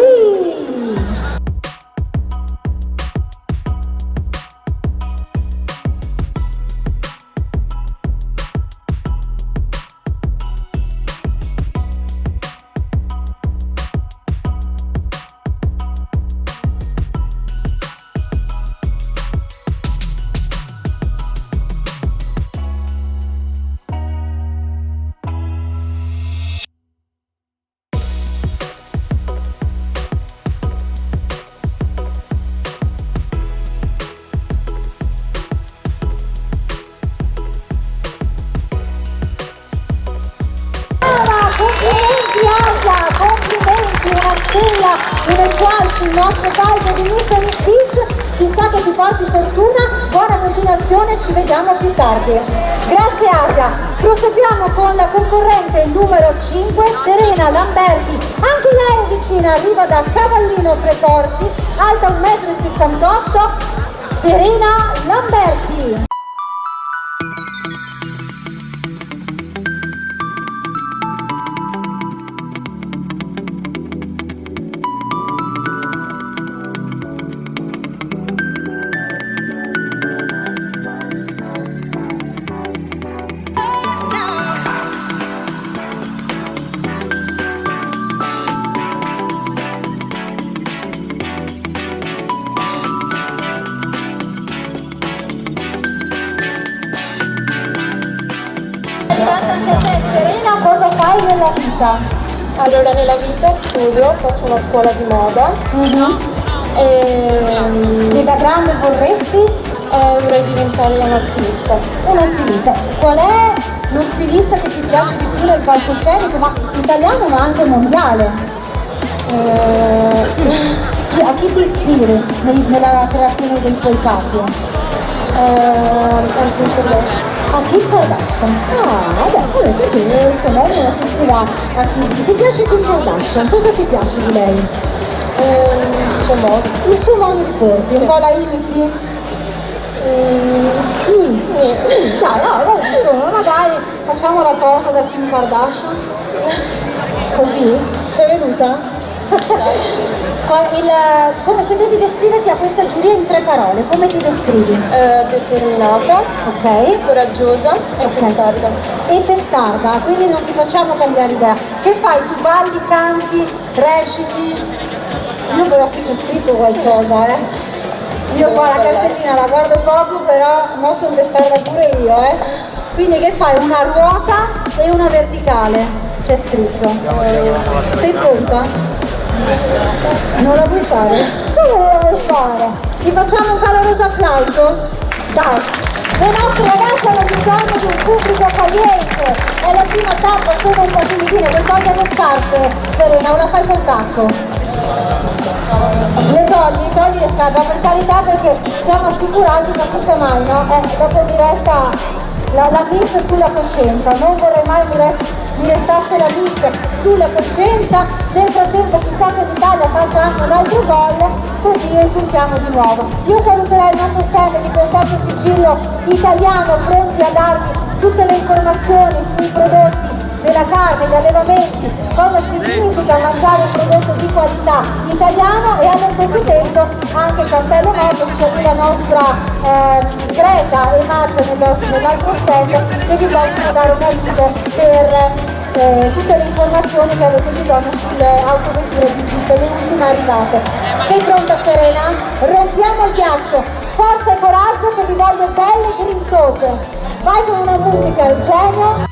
Complimenti, una stella in un qual sul nostro palco di Miss Venice Beach, chissà che ti porti fortuna, buona continuazione, ci vediamo più tardi. Grazie Asia, proseguiamo con la concorrente numero 5, Serena Lamberti, anche lei è vicina, arriva da Cavallino Treporti, alta 1,68 m, Serena Lamberti. Anche a te Serena, cosa fai nella vita? Allora, nella vita studio, faccio una scuola di moda. E da grande vorresti? Vorrei diventare una stilista. Una stilista. Qual è lo stilista che ti piace di più nel palcoscenico, ma italiano ma anche mondiale? A chi ti ispiri nella creazione dei tuoi capi? A Kim Kardashian. Ah, vabbè, perché insomma uno si ispira a Kim. Ti piace Kim Kardashian? Cosa ti piace di lei? suo modo. Il suo modo di porsi, un po' la imiti? Dai, no, insomma, magari facciamo la posa da Kim Kardashian. Così? Ci è venuta? Come se devi descriverti a questa giuria in 3 parole, come ti descrivi? Determinata, Ok. coraggiosa e testarda. E testarda, quindi non ti facciamo cambiare idea. Che fai? Tu balli, canti, reciti? Io però qui c'ho scritto qualcosa, Io qua la cartellina la guardo poco, però mo sono testarda pure io, Quindi che fai? Una ruota e una verticale, c'è scritto. Sei pronta? Non la vuoi fare? Come non la vuoi fare? Ti facciamo un caloroso applauso? Dai! Le nostre ragazze hanno bisogno di un pubblico caliente! È la prima tappa, sono un po' timidine, vuoi togliere le scarpe? Serena, ora fai col tacco. Le togli le scarpe, per carità, perché siamo assicurati, ma chi sa mai, no? Dopo mi resta la miss sulla coscienza, non vorrei mai mi restasse la miss sulla coscienza. Nel frattempo chissà che l'Italia faccia anche un altro gol, così esultiamo di nuovo. Io saluterei il nostro stand di Costanzo Sigillo Italiano, pronti a darvi tutte le informazioni sui prodotti della carne, gli allevamenti, cosa significa mangiare un prodotto di qualità italiano, e allo stesso tempo anche il cappello morto, c'è lì la nostra Greta e Marzia nell'altro stand, che vi possono dare un aiuto per tutte le informazioni che avete bisogno sulle autovetture di Jeep, le ultime arrivate. Sei pronta, Serena? Rompiamo il ghiaccio, forza e coraggio, che vi voglio belle e grintose. Vai con una musica, Eugenio.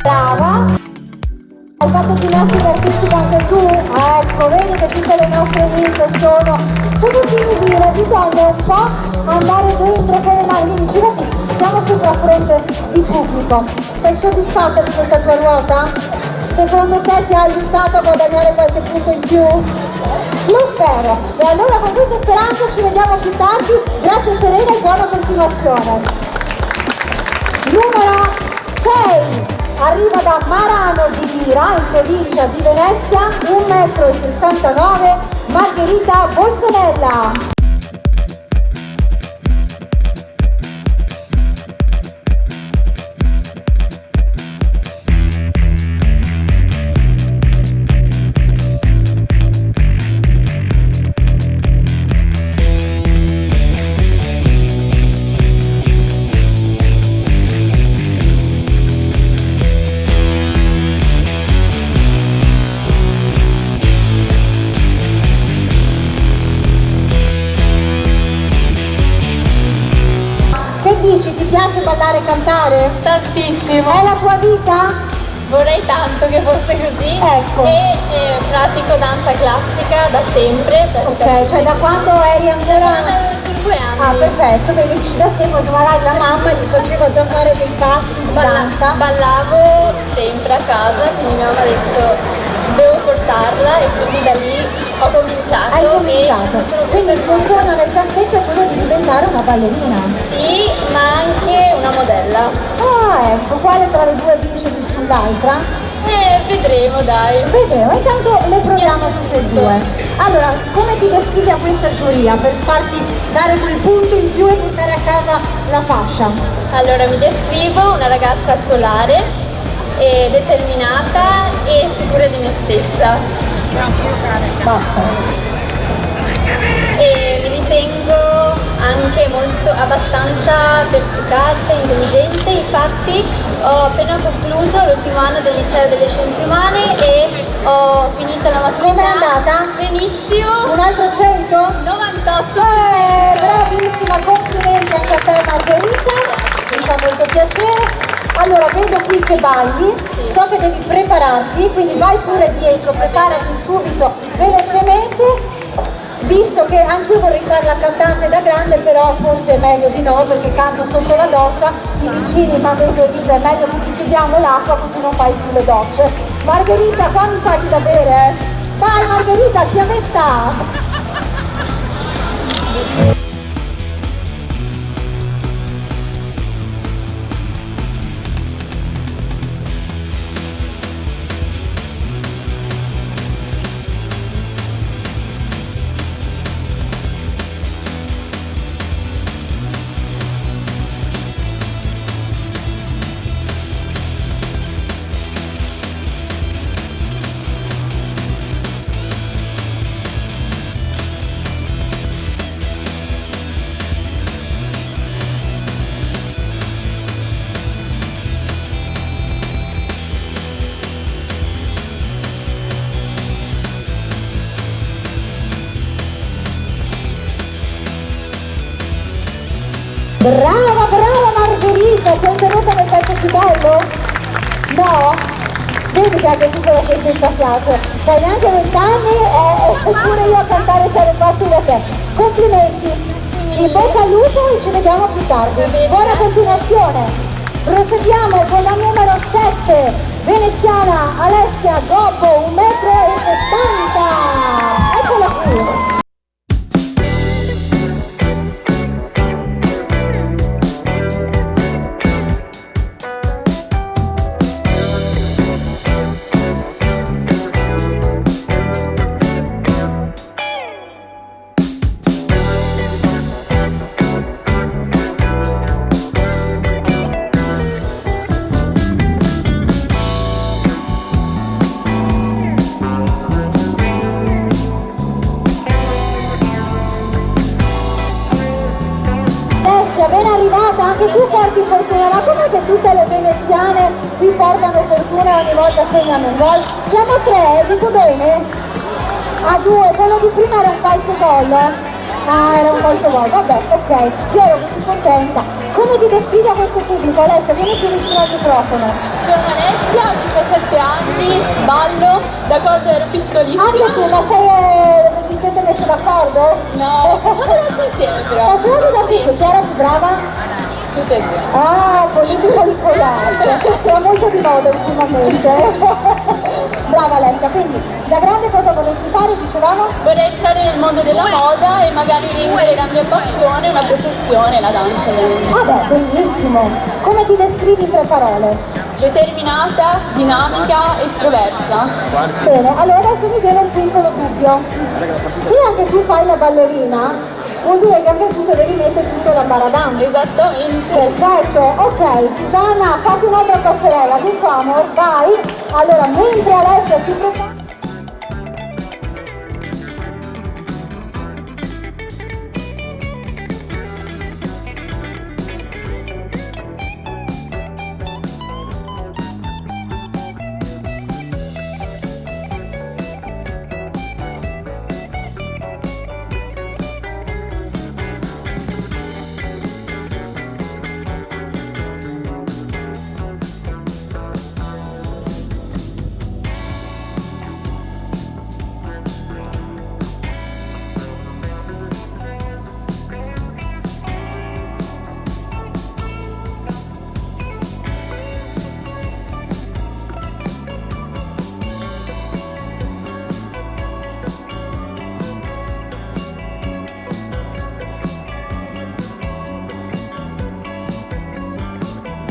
Brava! Hai fatto ginnastica artistica anche tu? Ecco, vedi che tutte le nostre miss sono timidine, bisogna un po' andare dentro con le mani. Quindi girati, siamo super a fronte di pubblico. Sei soddisfatta di questa tua ruota? Secondo te ti ha aiutato a guadagnare qualche punto in più? Lo spero. E allora con questa speranza ci vediamo più tardi. Grazie Serena e buona continuazione. Numero 6. Arriva da Marano di Mira, in provincia di Venezia, 1,69 m, Margherita Bolsonella. Ti piace ballare e cantare? Tantissimo. È la tua vita? Vorrei tanto che fosse così. Ecco. E pratico danza classica da sempre. Ok, cioè da quando eri ancora? Da quando avevo 5 anni. Ah, perfetto, vedi, da sempre magari la mamma gli faceva già fare dei passi di danza. Ballavo sempre a casa, quindi mia mamma ha detto devo portarla, e quindi da lì ho cominciato. Hai cominciato, quindi il tuo sogno nel cassetto è quello di diventare una ballerina? Sì, ma anche una modella. Ah, ecco, quale tra le due vince più sull'altra? Vedremo, dai. Vedremo, intanto le proviamo tutte e due. Allora, come ti descrivi a questa giuria per farti dare quel punto in più e portare a casa la fascia? Allora, mi descrivo una ragazza solare, determinata e sicura di me stessa. Basta. E mi ritengo anche abbastanza perspicace, intelligente. Infatti ho appena concluso l'ultimo anno del liceo delle scienze umane e ho finito la maturità. Com'è andata? Benissimo. Un altro 100? 98. Bravissima, complimenti anche a te Margherita, mi fa molto piacere. Allora, vedo qui che balli, sì. So che devi prepararti, quindi vai pure dietro, preparati subito, velocemente, visto che anche io vorrei fare la cantante da grande, però forse è meglio di no, perché canto sotto la doccia, i vicini, mamma e Elisa, è meglio che ti chiudiamo l'acqua così non fai più le docce. Margherita, quando fai da bere? Vai Margherita, chiavetta! Brava, brava Margherita, ti è venuta nel pezzo più bello? No? Vedi che anche tu quello sei senza fiato, c'hai neanche 20 anni e pure io a cantare sarò facile da te. Complimenti, in bocca al lupo e ci vediamo più tardi. Buona continuazione. Proseguiamo con la numero 7, veneziana Alessia Gobbo, 1,70 m. Eccola qui. Ben arrivata, anche tu porti fortuna, ma com'è che tutte le veneziane qui portano fortuna e ogni volta segnano un gol? Siamo a 3, dico bene? A 2, quello di prima era un falso gol? Ah, era un falso gol, vabbè, ok, io ero così contenta. Come ti descrivi a questo pubblico? Alessia, vieni più vicino al microfono. Sono Alessia, ho 17 anni, ballo da quando ero piccolissima. Anche tu, ma vi siete messi d'accordo? No, facciamo danza insieme però. Facciamo danza insieme, chi era più brava? Tutte e due. Ah, politica di collante, era molto di moda ultimamente. Brava Alessia, quindi da grande cosa vorresti fare, dicevamo? Vorrei entrare nel mondo della moda e magari rendere la mia passione una professione, la danza ovviamente. Ah beh, bellissimo. Come ti descrivi in 3 parole? Determinata, dinamica, estroversa. Bene, allora adesso mi viene un piccolo dubbio. Se anche tu fai la ballerina, vuol dire che anche tu te devi mettere tutto la baradan. Esattamente. Perfetto, ok, Susanna, fatti un'altra passerella, diciamo, vai. Allora, mentre Alessia si prepara...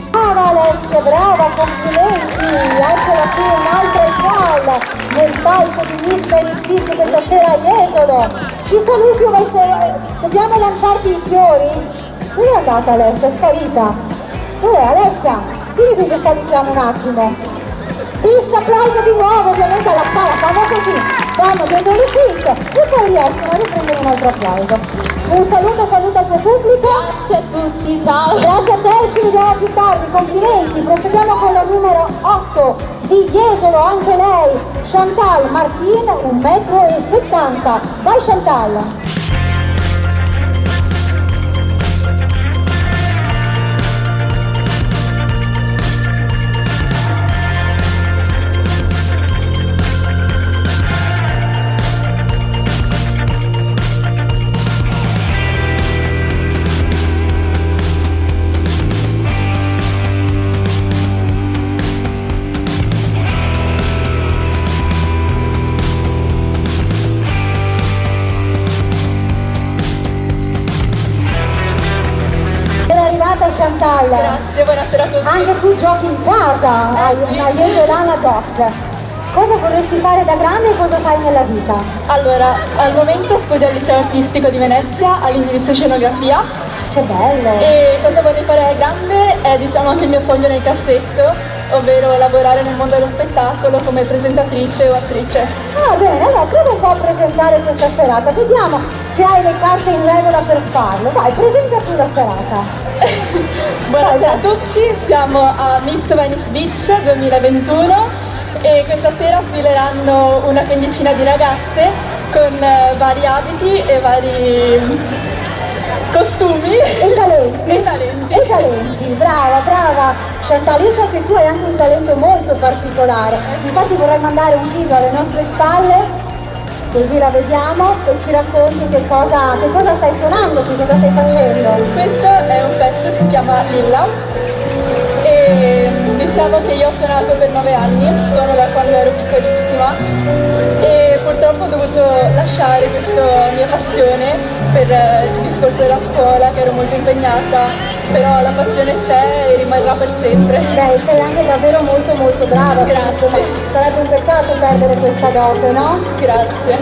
Brava Alessia, brava, complimenti, eccola qui un'altra equal nel palco di Miss Venice Beach questa sera a Jesolo. Ci saluti o dobbiamo lanciarti i fiori? Dove è andata Alessia? È sparita. Dov'è Alessia? Vieni qui che salutiamo un attimo. Bis, applauso di nuovo ovviamente alla spalla, fanno così, vanno dentro le pizze e poi riescono a riprendere un altro applauso. Un saluto al tuo pubblico. Grazie a tutti, ciao. Grazie a te, ci vediamo più tardi, complimenti. Proseguiamo con la numero 8 di Jesolo, anche lei, Chantal Martin, 1,70 m. Vai Chantal. Chantal. Grazie, buonasera a tutti. Anche tu giochi in casa, hai una Jesolana Doc. Cosa vorresti fare da grande e cosa fai nella vita? Allora, al momento studio al liceo artistico di Venezia all'indirizzo scenografia. Che bello! E cosa vorrei fare da grande è diciamo anche il mio sogno nel cassetto, ovvero lavorare nel mondo dello spettacolo come presentatrice o attrice. Ah bene, allora prova un po' a presentare questa serata, vediamo se hai le carte in regola per farlo. Vai, presenta tu la serata. Buonasera a tutti, siamo a Miss Venice Beach 2021 e questa sera sfileranno una quindicina di ragazze con vari abiti e vari costumi e talenti. e talenti. E talenti, brava, brava Chantal, io so che tu hai anche un talento molto particolare, infatti vorrei mandare un video alle nostre spalle, così la vediamo e ci racconti che cosa stai suonando, che cosa stai facendo. Questo è un pezzo, si chiama Lilla e diciamo che io ho suonato per 9 anni, suono da quando ero piccolissima e purtroppo ho dovuto lasciare questa mia passione per il discorso della scuola, che ero molto impegnata, però la passione c'è e rimarrà per sempre. Beh, sei anche davvero molto molto brava. Grazie. Insomma, sarebbe un peccato perdere questa dote, no? Grazie.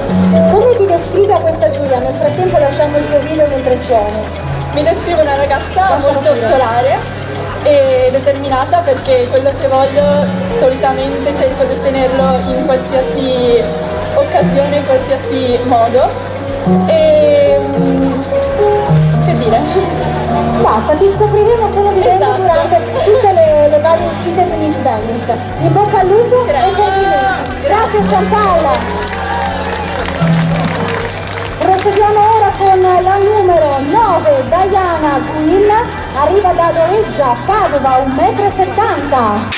Come ti descrivi a questa Giulia? Nel frattempo lasciamo il tuo video mentre suoni. Mi descrivo una ragazza molto solare e determinata, perché quello che voglio solitamente cerco di ottenerlo in qualsiasi occasione, in qualsiasi modo. E che dire? Basta, ti scopriremo solo vivendo durante tutte le varie uscite di Miss Venice. In bocca al lupo e complimenti. Grazie Chantal. Proseguiamo ora con la numero 9, Diana Guil, arriva da Loreggia, Padova, 1,70 m.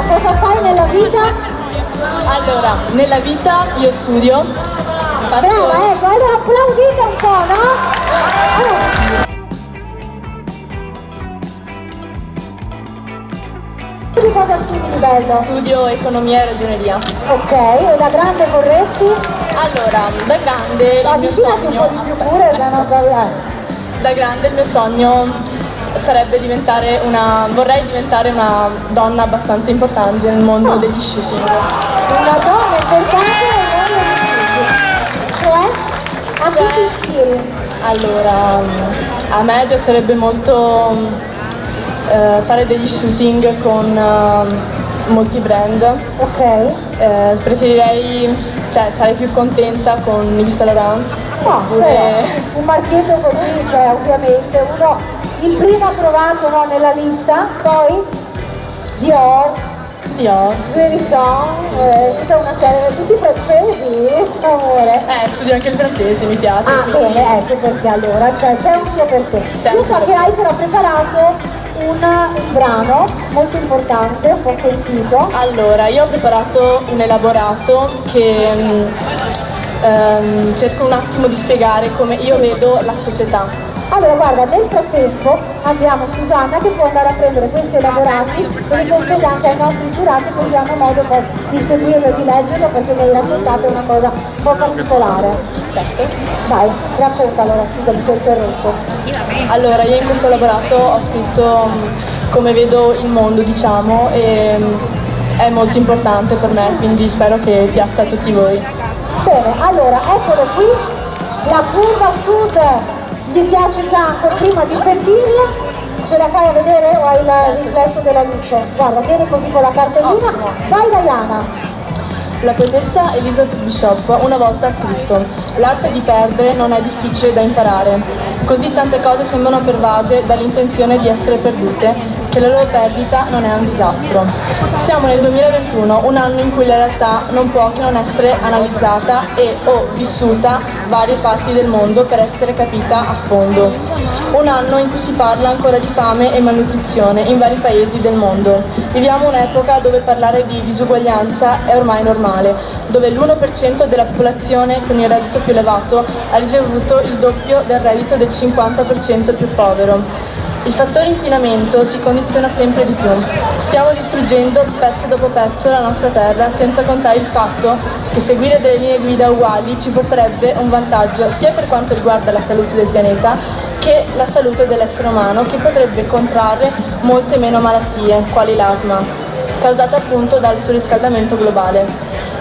Cosa fai nella vita? Allora, nella vita io studio, faccio... Brava, ecco, allora applaudite un po', no? Di cosa studi di bello? Studio economia e ragioneria. Ok, e da grande vorresti? Allora, da grande il mio Avvicinati un po' di più pure, da no, Da grande il mio sogno sarebbe vorrei diventare una donna abbastanza importante nel mondo degli shooting. Una donna importante nel mondo degli shooting. Cioè? A chi ti ispiri? Allora, a me piacerebbe molto fare degli shooting con molti brand. Ok. Preferirei, sarei più contenta con Yves Saint Laurent. No, un marchietto così, cioè ovviamente uno il primo trovato, no, nella lista, poi Dior, Louis Vuitton, tutta una serie, tutti francesi, amore. Studio anche il francese, mi piace. Ah, bene, ecco perché allora, c'è un suo perché. Io so che hai però preparato un brano molto importante, un po' sentito. Allora, io ho preparato un elaborato che cerco un attimo di spiegare come io vedo la società. Allora guarda, nel frattempo abbiamo Susanna che può andare a prendere questi elaborati e li consegna anche ai nostri giurati, così hanno modo poi di seguirlo e di leggerlo, perché mi hai raccontato una cosa un po' particolare. Certo. Dai, racconta allora, scusa, ti ho interrotto. Allora, io in questo elaborato ho scritto come vedo il mondo, diciamo, e è molto importante per me, quindi spero che piaccia a tutti voi. Bene, allora, eccolo qui, la curva sud. Gli piace già ancora prima di sentirlo? Ce la fai a vedere o hai il riflesso della luce? Guarda, tieni così con la cartellina. Vai Diana! La poetessa Elizabeth Bishop una volta ha scritto: l'arte di perdere non è difficile da imparare. Così tante cose sembrano pervase dall'intenzione di essere perdute, che la loro perdita non è un disastro. Siamo nel 2021, un anno in cui la realtà non può che non essere analizzata e o vissuta varie parti del mondo per essere capita a fondo. Un anno in cui si parla ancora di fame e malnutrizione in vari paesi del mondo. Viviamo un'epoca dove parlare di disuguaglianza è ormai normale, dove l'1% della popolazione con il reddito più elevato ha ricevuto il doppio del reddito del 50% più povero. Il fattore inquinamento ci condiziona sempre di più. Stiamo distruggendo pezzo dopo pezzo la nostra terra, senza contare il fatto che seguire delle linee guida uguali ci porterebbe un vantaggio sia per quanto riguarda la salute del pianeta che la salute dell'essere umano, che potrebbe contrarre molte meno malattie, quali l'asma, causata appunto dal surriscaldamento globale.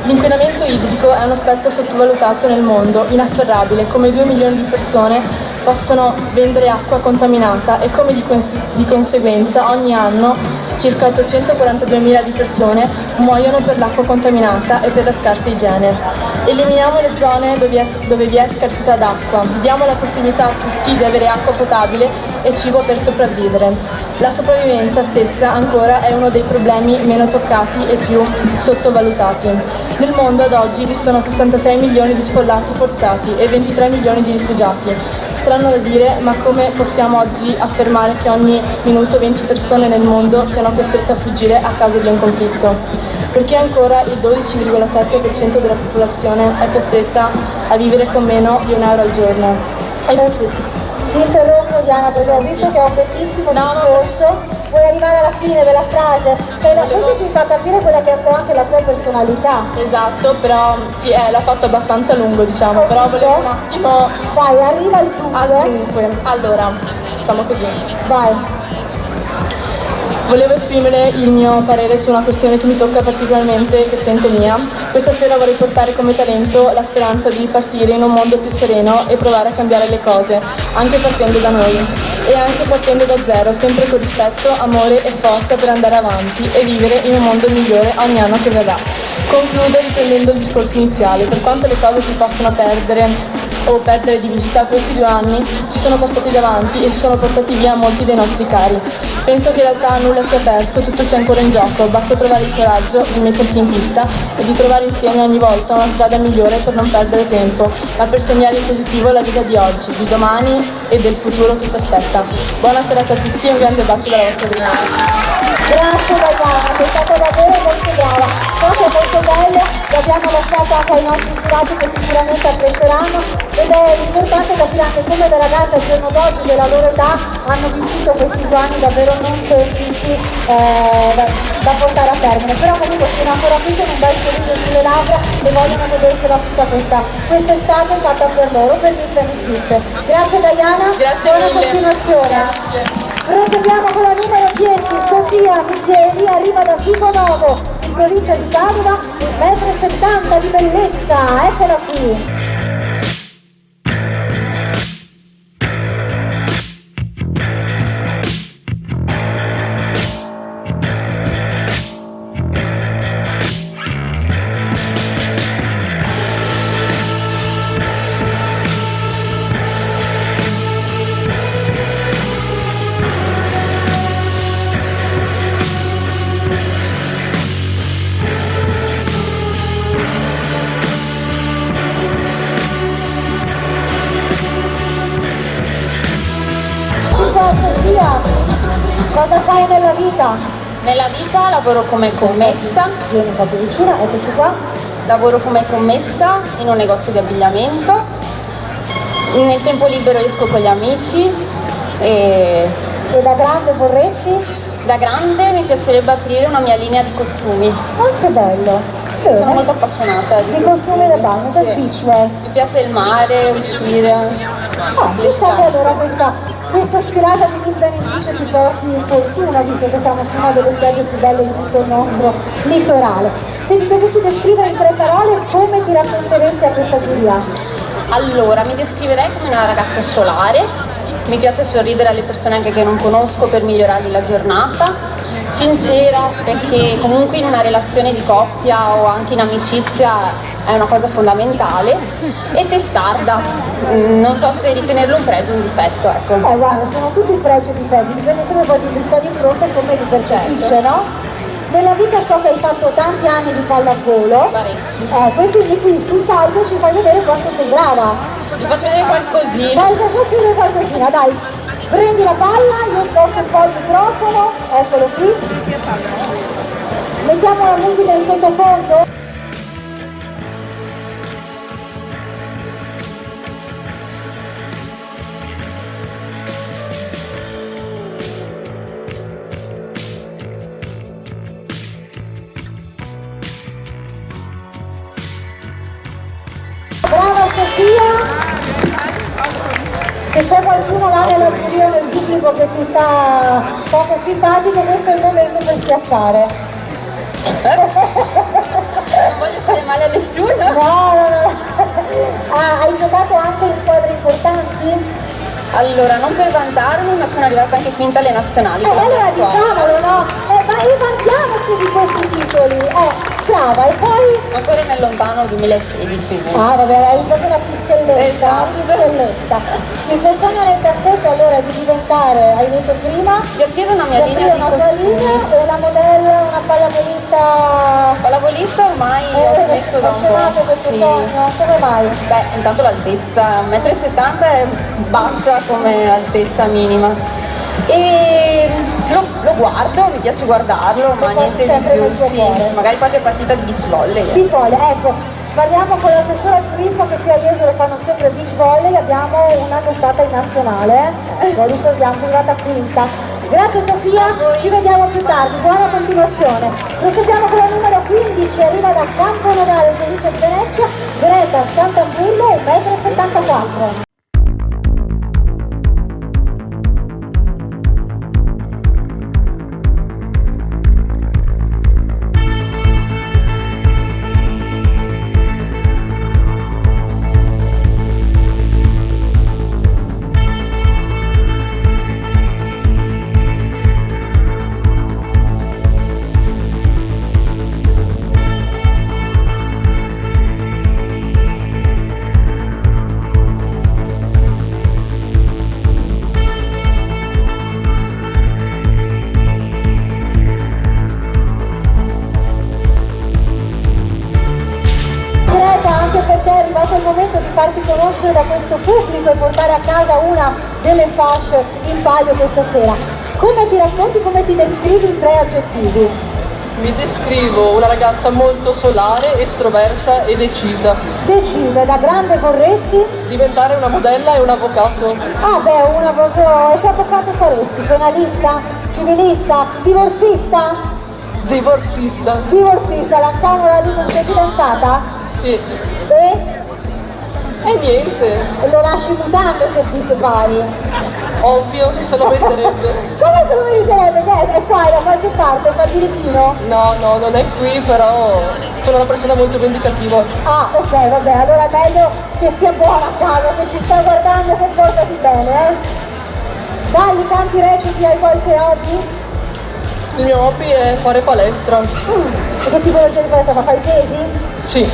L'inquinamento idrico è un aspetto sottovalutato nel mondo, inafferrabile, come 2 milioni di persone possono vendere acqua contaminata e come di conseguenza ogni anno circa 842.000 di persone muoiono per l'acqua contaminata e per la scarsa igiene. Eliminiamo le zone dove vi è scarsità d'acqua, diamo la possibilità a tutti di avere acqua potabile e cibo per sopravvivere. La sopravvivenza stessa ancora è uno dei problemi meno toccati e più sottovalutati. Nel mondo ad oggi vi sono 66 milioni di sfollati forzati e 23 milioni di rifugiati. Strano da dire, ma come possiamo oggi affermare che ogni minuto 20 persone nel mondo siano costrette a fuggire a causa di un conflitto? Perché ancora il 12,7% della popolazione è costretta a vivere con meno di €1 al giorno. Ti interrompo Diana perché ho visto che è un bellissimo discorso, vuoi arrivare alla fine della frase, questo ci fa capire quella che è un po' anche la tua personalità. Esatto, però sì, l'ho fatto abbastanza lungo diciamo, però volevo un attimo... Vai, arriva al dunque. Allora, facciamo così. Vai. Volevo esprimere il mio parere su una questione che mi tocca particolarmente, che sento mia. Questa sera vorrei portare come talento la speranza di ripartire in un mondo più sereno e provare a cambiare le cose, anche partendo da noi e anche partendo da zero, sempre con rispetto, amore e forza per andare avanti e vivere in un mondo migliore ogni anno che verrà. Concludo riprendendo il discorso iniziale. Per quanto le cose si possono perdere di vista, questi 2 anni ci sono passati davanti e si sono portati via molti dei nostri cari. Penso che in realtà nulla sia perso, tutto sia ancora in gioco, basta trovare il coraggio di mettersi in pista e di trovare insieme ogni volta una strada migliore per non perdere tempo, ma per segnare in positivo la vita di oggi, di domani e del futuro che ci aspetta. Buona serata a tutti e un grande bacio dalla vostra Adriana. Grazie Diana, sei stata davvero molto brava, so che è molto bello, l'abbiamo lasciato anche ai nostri giurati che sicuramente apprezzeranno ed è importante capire anche come le ragazze al giorno d'oggi della loro età hanno vissuto questi 2 anni davvero non semplici da portare a termine, però comunque sono ancora qui con un bel sorriso sulle labbra e vogliono godersela tutta quest'estate fatta per loro, per Miss Venice Beach. Grazie Diana, grazie buona mille. continuazione. Grazie. Proseguiamo con la numero 10, Sofia Micheli, arriva da Vico Novo, in provincia di Padova, 1,70 m di bellezza, eccola qui. Sofia, cosa fai nella vita? Nella vita lavoro come commessa. Vieni un po' più vicino, eccoci qua. Lavoro come commessa in un negozio di abbigliamento. Nel tempo libero esco con gli amici e da grande vorresti? Da grande mi piacerebbe aprire una mia linea di costumi. Oh, che bello! Sì, sono molto appassionata di costumi da bagno, del beachwear. Mi piace il mare, uscire. Chissà che allora questa sfilata di Miss Venice Beach ti porti fortuna, visto che siamo su una delle spiagge più belle di tutto il nostro litorale. Se ti dovessi descrivere in 3 parole, come ti racconteresti a questa giuria? Allora, mi descriverei come una ragazza solare, mi piace sorridere alle persone anche che non conosco per migliorargli la giornata, sincera perché comunque in una relazione di coppia o anche in amicizia è una cosa fondamentale, e testarda, non so se ritenerlo un pregio o un difetto, ecco. Guarda, sono tutti pregi e difetti, dipende sempre poi di chi sta di fronte e come li percepisce, no? Nella vita so che hai fatto tanti anni di pallavolo. Parecchi. Ecco, e quindi qui sul palco ci fai vedere quanto sei brava. Vi faccio vedere qualcosina. Dai, faccio vedere qualcosina, dai. Prendi la palla, io sposto un po' il microfono, eccolo qui. Mettiamo la musica in sottofondo. rimane la giuria nel pubblico che ti sta poco simpatico, questo è il momento per schiacciare. Non voglio fare male a nessuno. No. Hai giocato anche in squadre importanti? Allora, non per vantarmi, ma sono arrivata anche quinta alle nazionali con la mia Allora squadra. diciamolo, no? Ma vantiamoci di questi titoli. Brava, e poi? Ancora nel lontano 2016. Ah, vabbè, eri proprio una pischelletta, una pischelletta. Il tuo sogno nel cassetto allora è di diventare, hai detto prima? Di aprire una mia linea di costumi. E una modella, una pallavolista. Pallavolista ormai ho smesso da un po'. Questo sogno? Come mai? Beh, intanto l'altezza, 1,70 m è bassa come altezza minima. E lo guardo, mi piace guardarlo, ma niente di più, sì. Magari qualche partita di beach volley. Beach volley, ecco. Parliamo con l'assessore al turismo che qui a Jesolo fanno sempre beach volley, abbiamo una che è stata in nazionale, lo ricordiamo, è arrivata quinta. Grazie Sofia, ci vediamo più tardi, buona continuazione. Proseguiamo con la numero 15, arriva da Camponovale, provincia di Venezia, Greta Scantamburlo, 1,74 m. È il momento di farti conoscere da questo pubblico e portare a casa una delle fasce in palio questa sera. Come ti racconti, come ti descrivi in 3 aggettivi? Mi descrivo una ragazza molto solare, estroversa e decisa. Decisa, e da grande vorresti? Diventare una modella e un avvocato. Ah beh, una proprio... E che avvocato saresti? Penalista? Civilista? Divorzista? Divorzista. Divorzista, lanciamola lì con tua fidanzata? Sì. E niente. Lo lasci mutande se ti separi? Ovvio, se lo meriterebbe. Come se lo meriterebbe? Che è qua da qualche parte, fa birichino? No, non è qui, però sono una persona molto vendicativa. Ah, ok, vabbè, allora è meglio che stia buona a casa, se ci stai guardando comportati bene, Balli, canti, reciti, hai qualche hobby? Il mio hobby è fare palestra. E che tipologia di palestra? Ma fai pesi? Sì,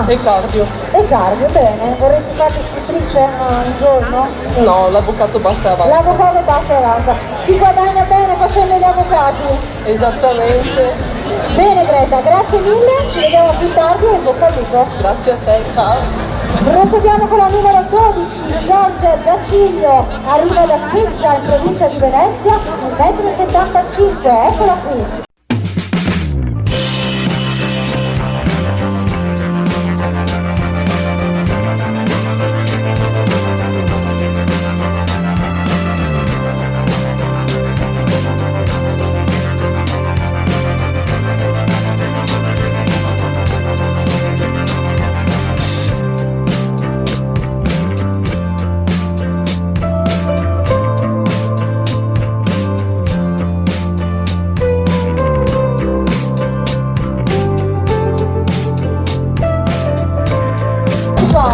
e cardio. E cardio, bene. Vorresti farti istruttrice un giorno? No, l'avvocato basta e avanza. L'avvocato basta e avanza. Si guadagna bene facendo gli avvocati? Esattamente. Bene Greta, grazie mille, ci vediamo più tardi e in bocca al lupo. Grazie a te, ciao. Proseguiamo con la numero 12, Giorgia Giaciglio, arriva da Ceggia in provincia di Venezia, 1,75 m, eccola qui.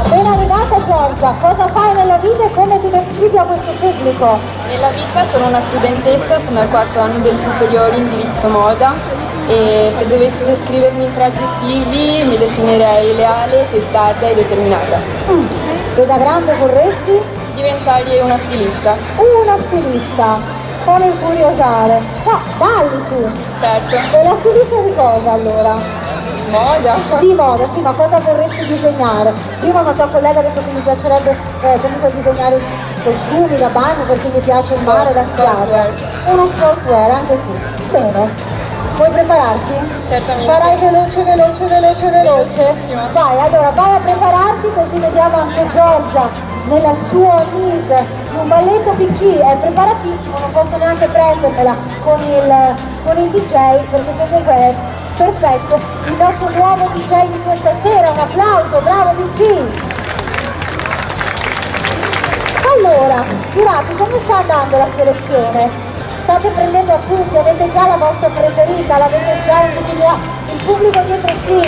Ben arrivata Giorgia, cosa fai nella vita e come ti descrivi a questo pubblico? Nella vita sono una studentessa, sono al 4º anno delle superiori, indirizzo moda, e se dovessi descrivermi in 3 aggettivi mi definirei leale, testarda e determinata. E da grande vorresti? Diventare una stilista. Una stilista, con il curiosare. Ma balli tu? Certo. E la stilista di cosa allora? Moda. Di moda, sì, ma cosa vorresti disegnare? Prima una tua collega ha detto che gli piacerebbe comunque disegnare costumi da bagno perché gli piace il mare, la spiaggia. Uno sportswear, anche tu. Bene. Vuoi prepararti? Certamente. Farai veloce. Vai, allora vai a prepararti così vediamo anche Giorgia nella sua mise di un balletto PG, è preparatissimo, non posso neanche prendermela con il DJ perché comunque è perfetto, il nostro nuovo DJ di questa sera, un applauso, bravo DJ! Allora, Giurati, come sta andando la selezione? State prendendo appunti? Avete già la vostra preferita? L'avete già individuata? Il pubblico dietro sì?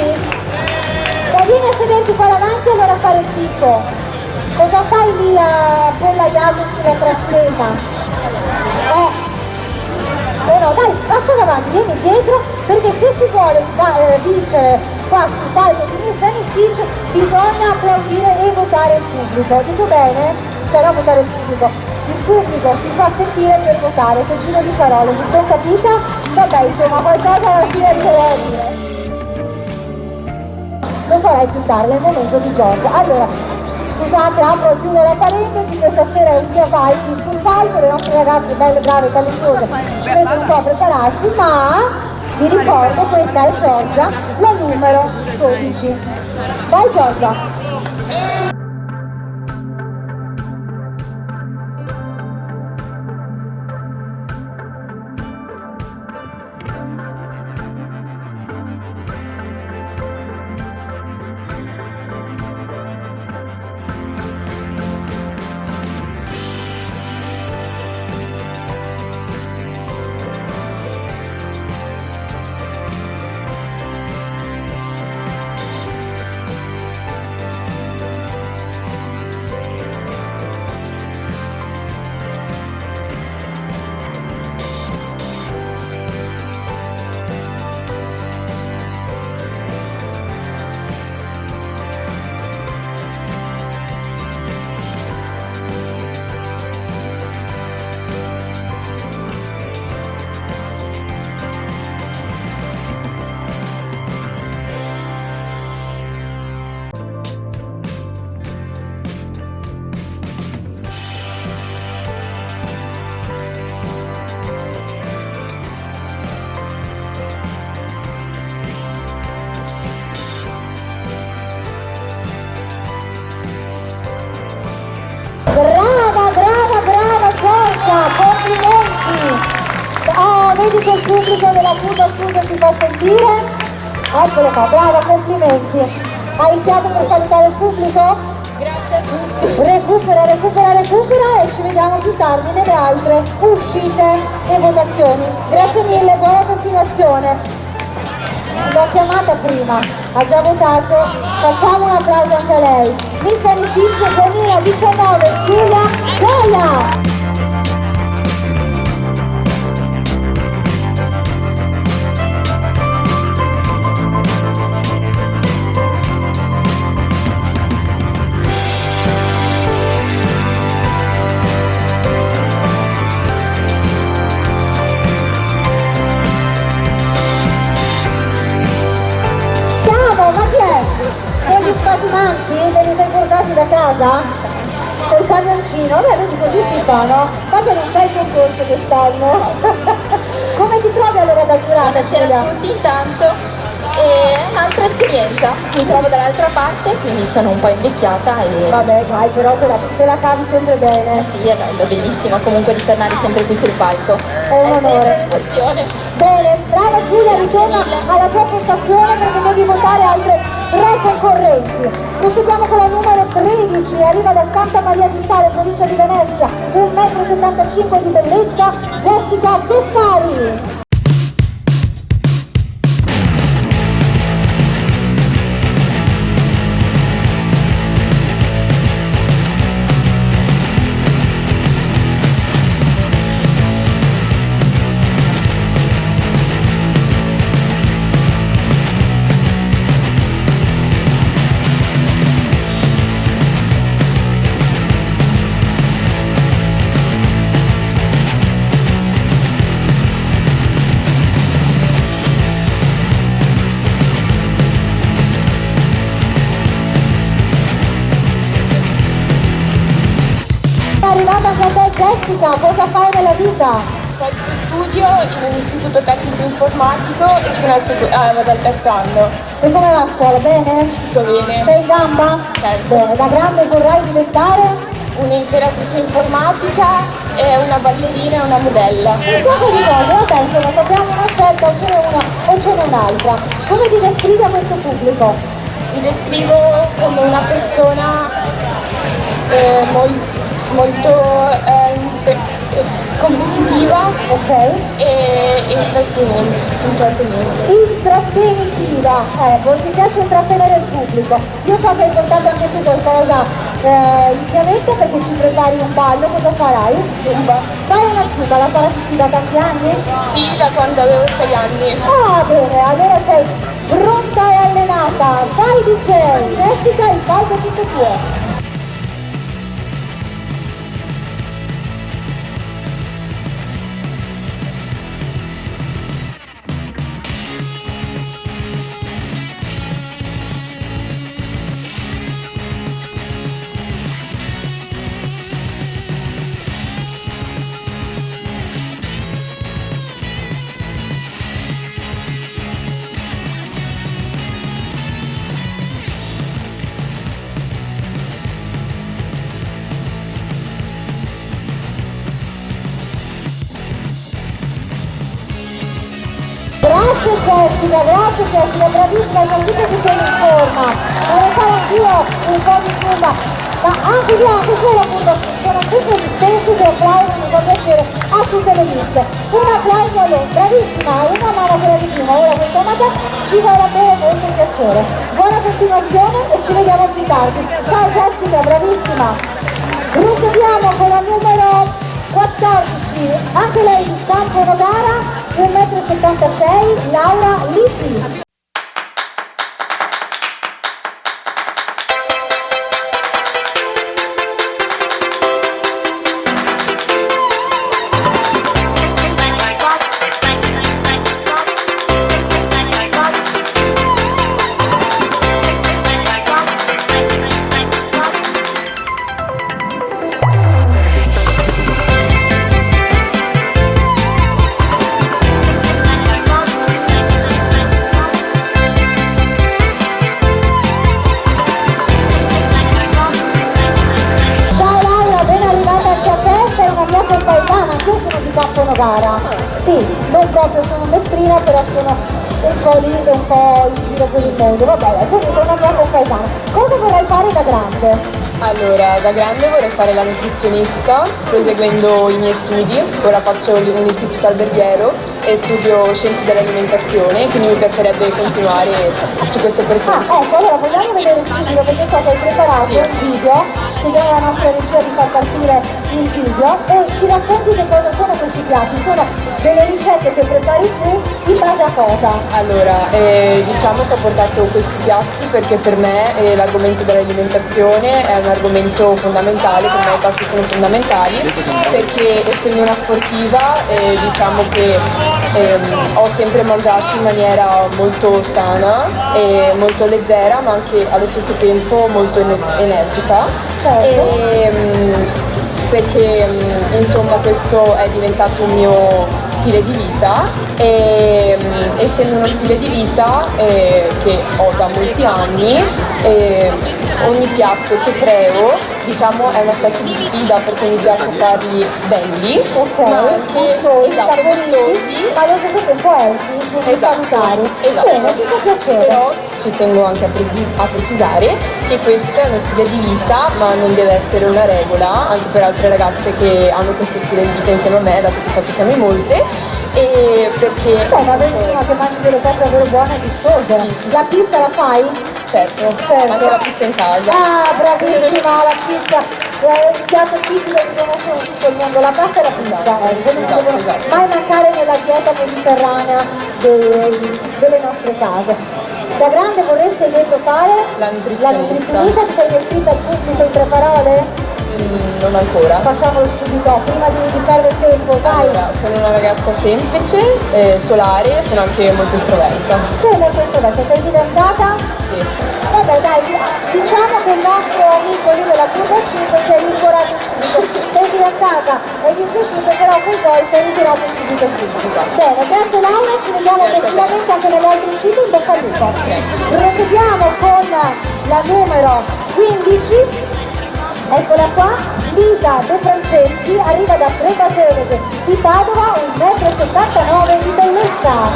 Vieni a sederti qua davanti e allora a fare il tifo. Cosa fai lì a pollaiato sulla transenna? No, dai, passa davanti, vieni dietro, perché se si vuole vincere qua sul palco di Miss Venice Beach bisogna applaudire e votare il pubblico. Dico bene? Però votare il pubblico. Il pubblico si fa sentire per votare, che giro di parole, mi sono capita? Vabbè, insomma, qualcosa alla fine riuscirò a dire. Lo farai più tardi, è il momento di Giorgia. Allora, scusate, apro e chiudo la parentesi, questa sera è un via vai qui sul palco, le nostre ragazze belle, brave, talentuose ci mettono un po' a prepararsi, ma vi ricordo, questa è Giorgia, la numero 12. Vai Giorgia! Brava Giorgia, complimenti! Oh, vedi che il pubblico della Fuga Sud si fa sentire? Eccolo qua, brava, complimenti! Hai il fiato per salutare il pubblico? Grazie a tutti. Recupera e ci vediamo più tardi nelle altre uscite e votazioni. Grazie mille, buona continuazione! L'ho chiamata prima, ha già votato, facciamo un applauso anche a lei. Miss Venice Beach 2019, Giulia Gioia! Spasimanti? Te li sei portati da casa? Col camioncino? Beh, vedi, così si fa, no? Ma che non sai il concorso quest'anno? Come ti trovi allora da giurata? Buonasera a tutti intanto. È un'altra esperienza, mi trovo dall'altra parte, quindi sono un po' invecchiata e... Vabbè, dai, però te la cavi sempre bene. Sì, è bello, bellissimo, comunque ritornare sempre qui sul palco. È un onore. Bene, brava Giulia, ritorna alla tua postazione perché devi votare altre 3 concorrenti. Proseguiamo con la numero 13, arriva da Santa Maria di Sale, provincia di Venezia, 1,75 m di bellezza, Jessica Tessari. È arrivata anche a te Jessica, cosa fai nella vita? Studio in un istituto tecnico informatico e sono vado al terzo anno. E come va a scuola? Bene? Tutto bene. Sei in gamba? Certo. Bene, da grande vorrai diventare? Un'imperatrice informatica, una ballerina e una modella. Un sacco di cose, vabbè, insomma, sappiamo una scelta, o ce n'è una o ce n'è un'altra. Come ti descrivi a questo pubblico? Mi descrivo come una persona molto competitiva e Intrattenitiva, ti piace intrattenere il pubblico. Io so che hai portato anche tu qualcosa in chiavetta perché ci prepari un ballo, cosa farai? Zumba. Fai una zumba, la pratichi da tanti anni? Sì, da quando avevo 6 anni. Ah, bene, allora sei pronta e allenata. Vai DJ, Jessica, il palco è tutto tuo. Grazie Jessica, bravissima, hai capito che sei in forma. Vorrei fare anch'io un po' di zumba, ma anche quella curva sono sempre gli stessi che applaudono, mi fa piacere a tutte le miss. Un applauso a loro, bravissima, una mano quella di prima, ora questa mattina ci farà bene molto piacere. Buona continuazione e ci vediamo più tardi. Ciao Jessica, bravissima. Proseguiamo con la numero 14, anche lei di Campo Nogara, 1,76 m, Laura Lippi. Campo Nogara, sì, non proprio sono mestrina, però sono un po' lì e un po' in giro per il mondo, vabbè, comunque una mia compaesana. Cosa vorrai fare da grande? Allora, da grande vorrei fare la nutrizionista, proseguendo i miei studi. Ora faccio un istituto alberghiero e studio scienze dell'alimentazione, quindi mi piacerebbe continuare su questo percorso. Ecco, allora vogliamo vedere subito, perché so che hai preparato un video, chiediamo alla nostra regia di far partire il video e ci racconti che cosa sono questi piatti. Sono delle ricette che prepari tu in base a cosa? Allora, diciamo che ho portato questi piatti perché per me l'argomento dell'alimentazione è un argomento fondamentale, per me i pasti sono fondamentali, perché essendo una sportiva diciamo che ho sempre mangiato in maniera molto sana e molto leggera, ma anche allo stesso tempo molto energica. Perché insomma questo è diventato un mio stile di vita e essendo uno stile di vita che ho da molti anni, ogni piatto che creo diciamo è una specie di sfida perché mi piace farli belli, ma anche gustosi, ma allo stesso tempo healthy, salutari. Esatto. Bene, ti fa piacere. Però ci tengo anche a precisare che questo è uno stile di vita, ma non deve essere una regola, anche per altre ragazze che hanno questo stile di vita insieme a me, dato che so che siamo in molte, e perché... ma vedi una che mangi delle cose davvero buone e gustose. Sì, la pizza la fai? Certo, anche la pizza in casa. Ah, bravissima, la pizza è un piatto tipico che conoscono tutto il mondo, la pasta e la pizza, esatto. mai mancare nella dieta mediterranea delle nostre case. Da grande vorresti invece fare? La nutrizionista. Ti sei descritta al pubblico in 3 parole? Non ancora. Facciamolo subito, prima di perdere tempo, dai. Allora, sono una ragazza semplice, solare, sono anche molto estroversa. Sei molto estroversa, sei fidanzata? Sì. Vabbè dai, diciamo che il nostro amico lì della curva sud si è rincuorato subito. Sei fidanzata, è dispiaciuto, però poi sei ritirato subito. Esatto. Bene, grazie Laura, ci vediamo prossimamente anche nelle altre uscite, in bocca al lupo. Proseguiamo con la numero 15. Eccola qua, Lisa De Franceschi, arriva da Trebaselege di Padova, 1,79 m di bellezza.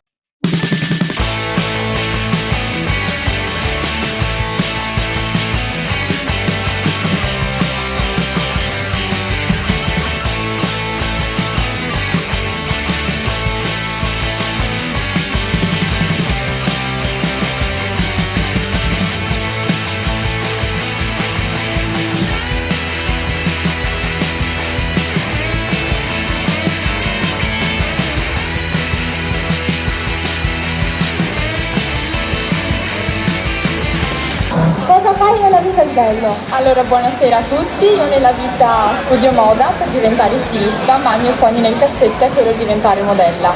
nella vita il bello? Allora, buonasera a tutti. Io nella vita studio moda per diventare stilista, ma il mio sogno nel cassetto è quello di diventare modella.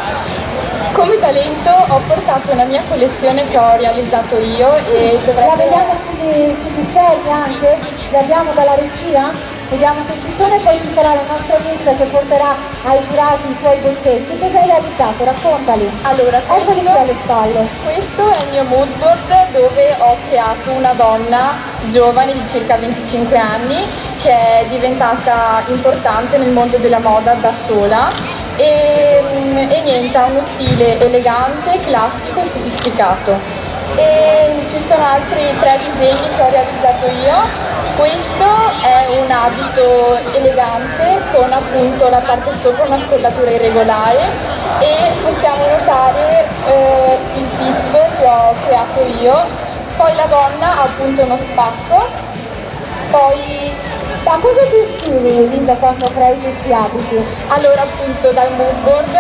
Come talento ho portato una mia collezione che ho realizzato io e La vediamo sugli schermi anche? Le abbiamo dalla regia? Vediamo se ci sono e poi ci sarà la nostra miss che porterà ai giurati i tuoi bozzetti. Cosa hai realizzato? Raccontali. Allora, Eccoli qui alle spalle. questo è il mio mood board dove ho creato una donna giovane di circa 25 anni che è diventata importante nel mondo della moda da sola e niente, ha uno stile elegante, classico e sofisticato. E ci sono altri 3 disegni che ho realizzato io. Questo è un abito elegante con appunto la parte sopra una scollatura irregolare e possiamo notare il pizzo che ho creato io. Poi la donna ha appunto uno spacco. Poi a cosa ti ispiri, Lisa, quando crei questi abiti? Allora appunto dal mood board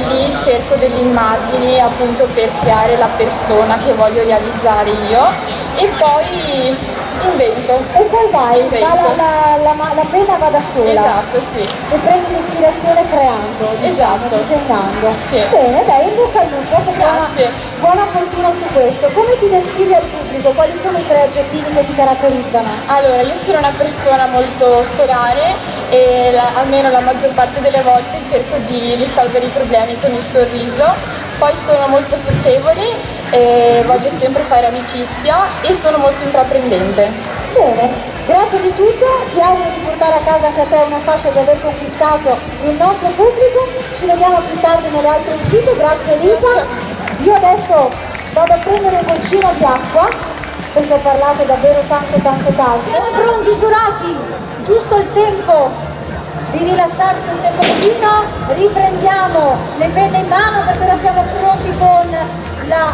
lì cerco delle immagini appunto per creare la persona che voglio realizzare io e poi invento. E poi vai, la penna va da sola. Esatto, sì. E prendi l'ispirazione creando, diciamo, esatto, disegnando. Sì. Bene, dai, in bocca al lupo, buona fortuna su questo. Come ti descrivi al pubblico? Quali sono i 3 aggettivi che ti caratterizzano? Allora, io sono una persona molto solare e almeno la maggior parte delle volte cerco di risolvere i problemi con il sorriso. Poi sono molto socievole, voglio sempre fare amicizia e sono molto intraprendente. Bene, grazie di tutto, ti auguro di portare a casa anche a te una fascia di aver conquistato il nostro pubblico. Ci vediamo più tardi nelle altre uscite, grazie Elisa. Io adesso vado a prendere un goccino di acqua perché ho parlato davvero tanto. Siamo pronti giurati? Giusto il tempo di rilassarsi un secondino, riprendiamo le penne in mano perché ora siamo pronti con la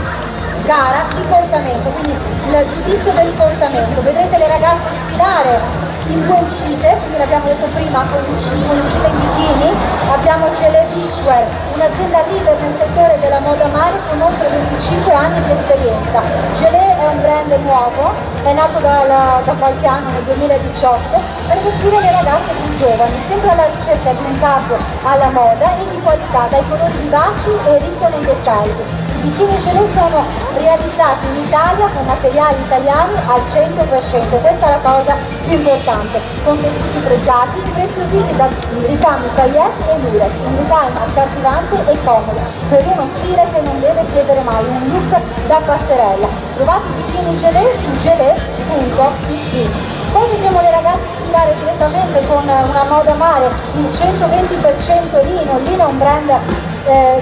gara di portamento, quindi il giudizio del portamento. Vedrete le ragazze sfilare in 2 uscite, quindi l'abbiamo detto prima, un'uscita in bikini, abbiamo Gelé Beachwear, un'azienda leader nel settore della moda mare con oltre 25 anni di esperienza. Gelé è un brand nuovo, è nato da qualche anno, nel 2018, per vestire le ragazze più giovani, sempre alla ricerca di un capo alla moda e di qualità, dai colori vivaci e ricco nei dettagli. I bikini Gelé sono realizzati in Italia con materiali italiani al 100%, questa è la cosa più importante, con tessuti pregiati, impreziositi da ricami paillette e lurex, un design accattivante e comodo, per uno stile che non deve chiedere mai, un look da passerella. Trovate i bikini Gelé su gelé.it. Poi vediamo le ragazze sfilare direttamente con una moda mare, il 120% Lino. Lino è un brand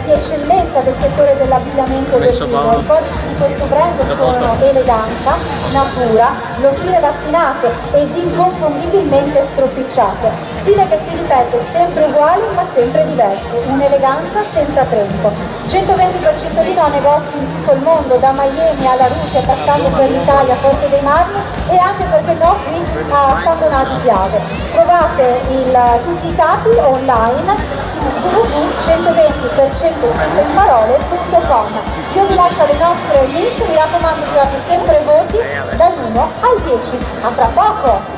di eccellenza del settore dell'abbigliamento del vino. I codici di questo brand sono eleganza, natura, lo stile raffinato ed inconfondibilmente stropicciato. Stile che si ripete sempre uguale ma sempre diverso, un'eleganza senza tempo. 120% Lino ha negozi in tutto il mondo, da Miami alla Russia, passando per l'Italia, Forte dei Marmi e anche, perché no, qui a San Donato Piave. Trovate tutti i capi online su www.120%scrittoinparole.com. Io vi lascio alle nostre miss, mi raccomando trovate sempre voti dall'1 al 10. A tra poco!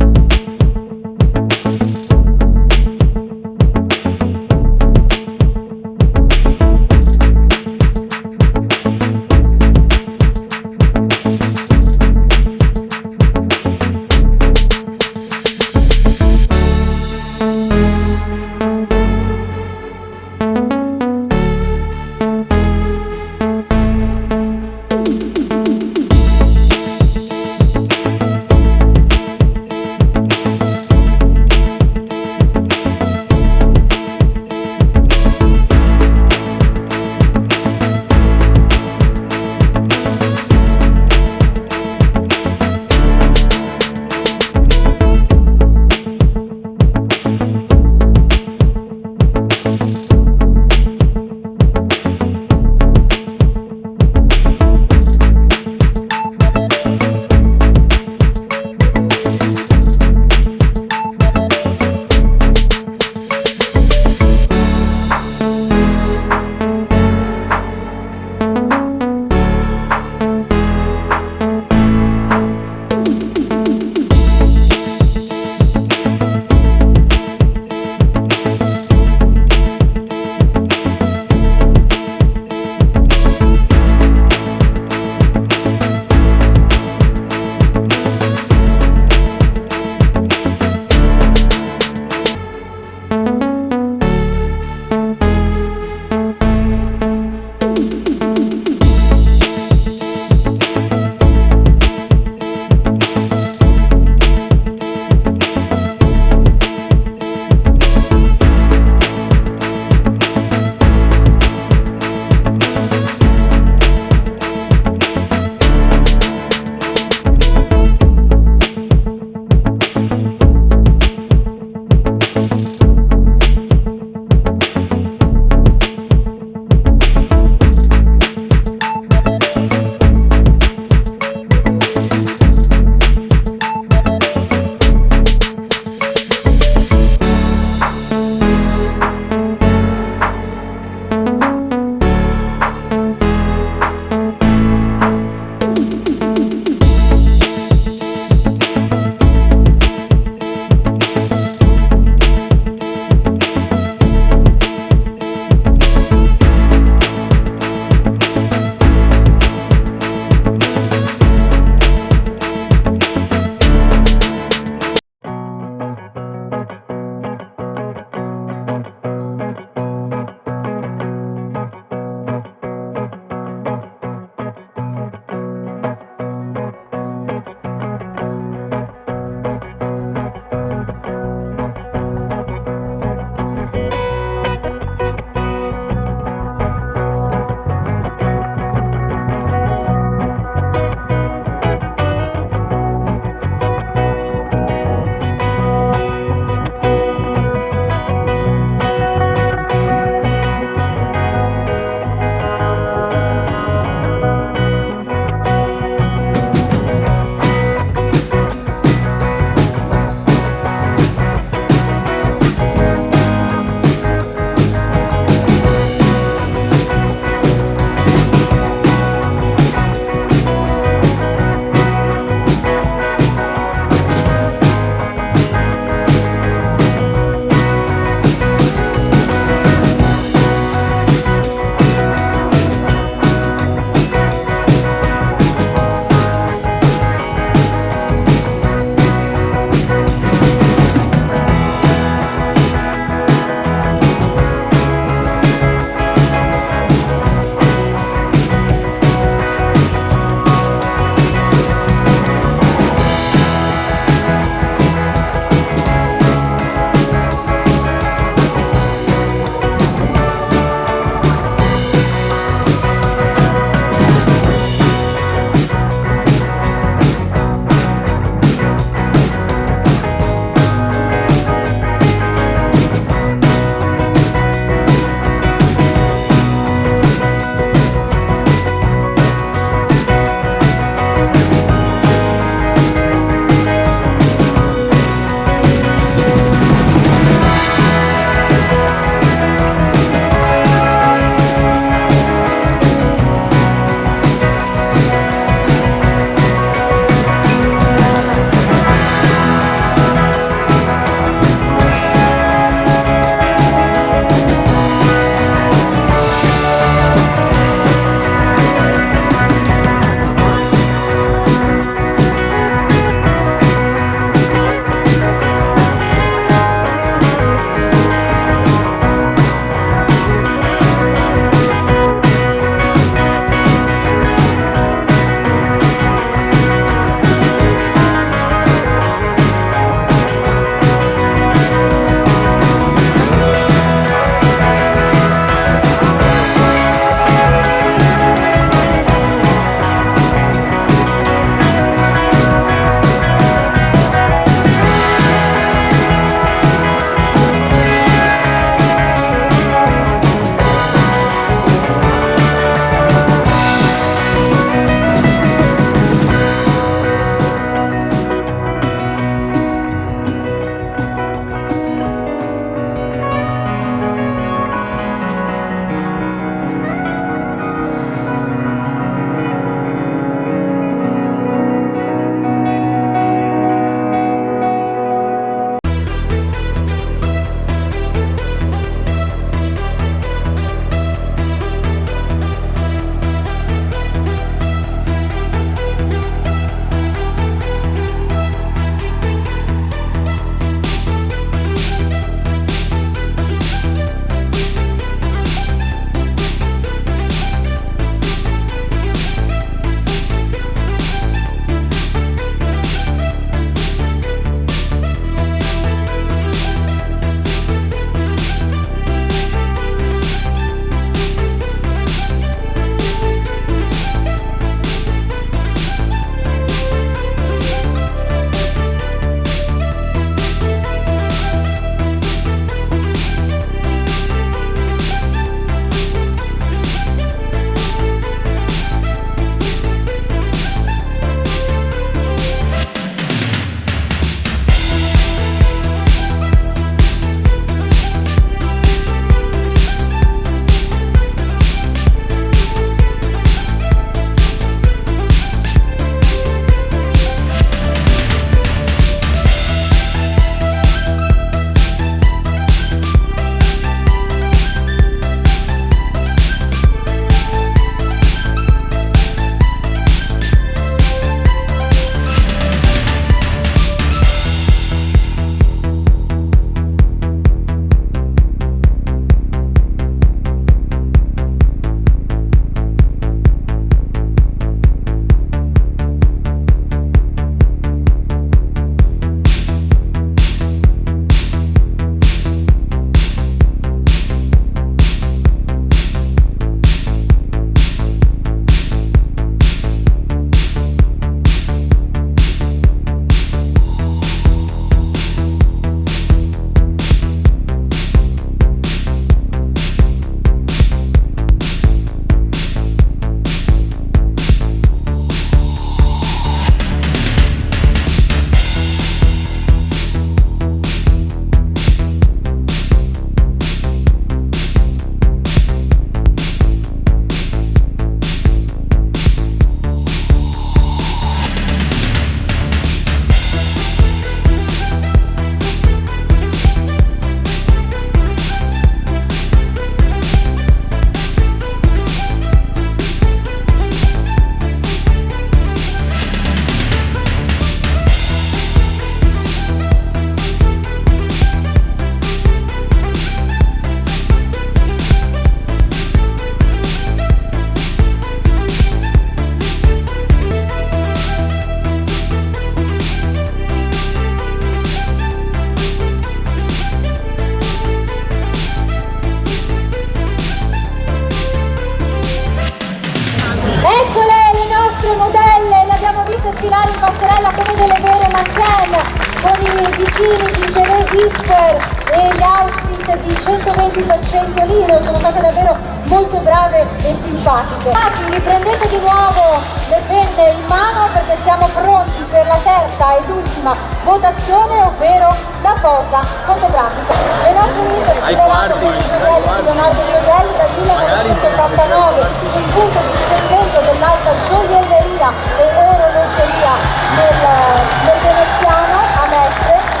whisper e gli outfit di 120% lino, sono state davvero molto brave e simpatiche. Riprendete di nuovo le penne in mano perché siamo pronti per la terza ed ultima votazione, ovvero la posa fotografica. Le nostre mister si trovano con i gioielli di Leonardo Gioielli dal 1989, un punto di riferimento dell'alta gioielleria e orologeria del veneziano a Mestre.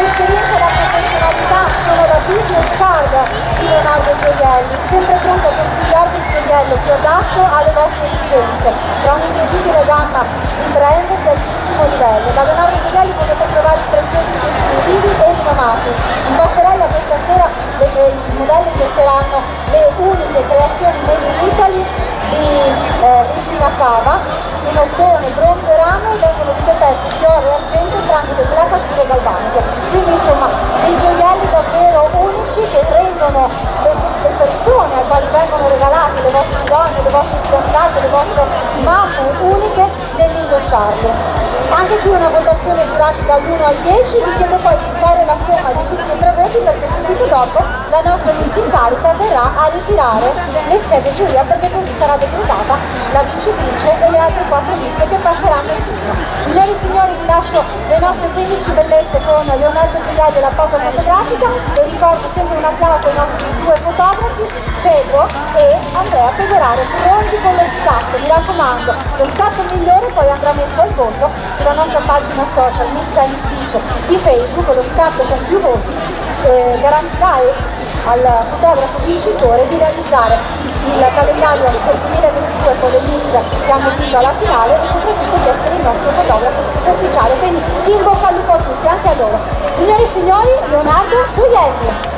L'esperienza e la professionalità sono la business card di Leonardo Gioielli, sempre pronto a consigliarvi il gioiello più adatto alle vostre esigenze, tra un'incredibile gamma di brand di altissimo livello. Da Leonardo Gioielli potete trovare i preziosi più esclusivi e rinomati. In passerella questa sera i modelli indosseranno le uniche creazioni made in Italy di Cristina Fava, in ottone, bronzo e rame, vengono ricoperti di oro e argento tramite placature galvaniche. Quindi insomma dei gioielli davvero unici che rendono le persone a quali vengono regalati, le vostre donne, le vostre fidanzate, le vostre mamme uniche nell'indossarli. Anche qui una votazione giurati dall'1 al 10, vi chiedo poi di fare la somma di tutti e tre voti perché subito dopo la nostra miss in carica verrà a ritirare le schede giuria perché così sarà decretata la vincitrice e le altre 4 miss che passeranno il turno. Signore e signori, vi lascio le nostre 15 bellezze con Leonardo Gioielli e la posa fotografica e ricordo sempre un applauso ai nostri due fotografi, Pedro e Andrea Pegoraro, pronti con lo scatto. Mi raccomando, lo scatto migliore poi andrà messo al voto sulla nostra pagina social Miss Venice Beach di Facebook. Lo scatto con più voti garantirà al fotografo vincitore di realizzare il calendario per 2022 con le miss che hanno vinto alla finale e soprattutto di essere il nostro fotografo ufficiale. Quindi in bocca al lupo a tutti, anche a loro. Signore e signori, Leonardo Gioielli.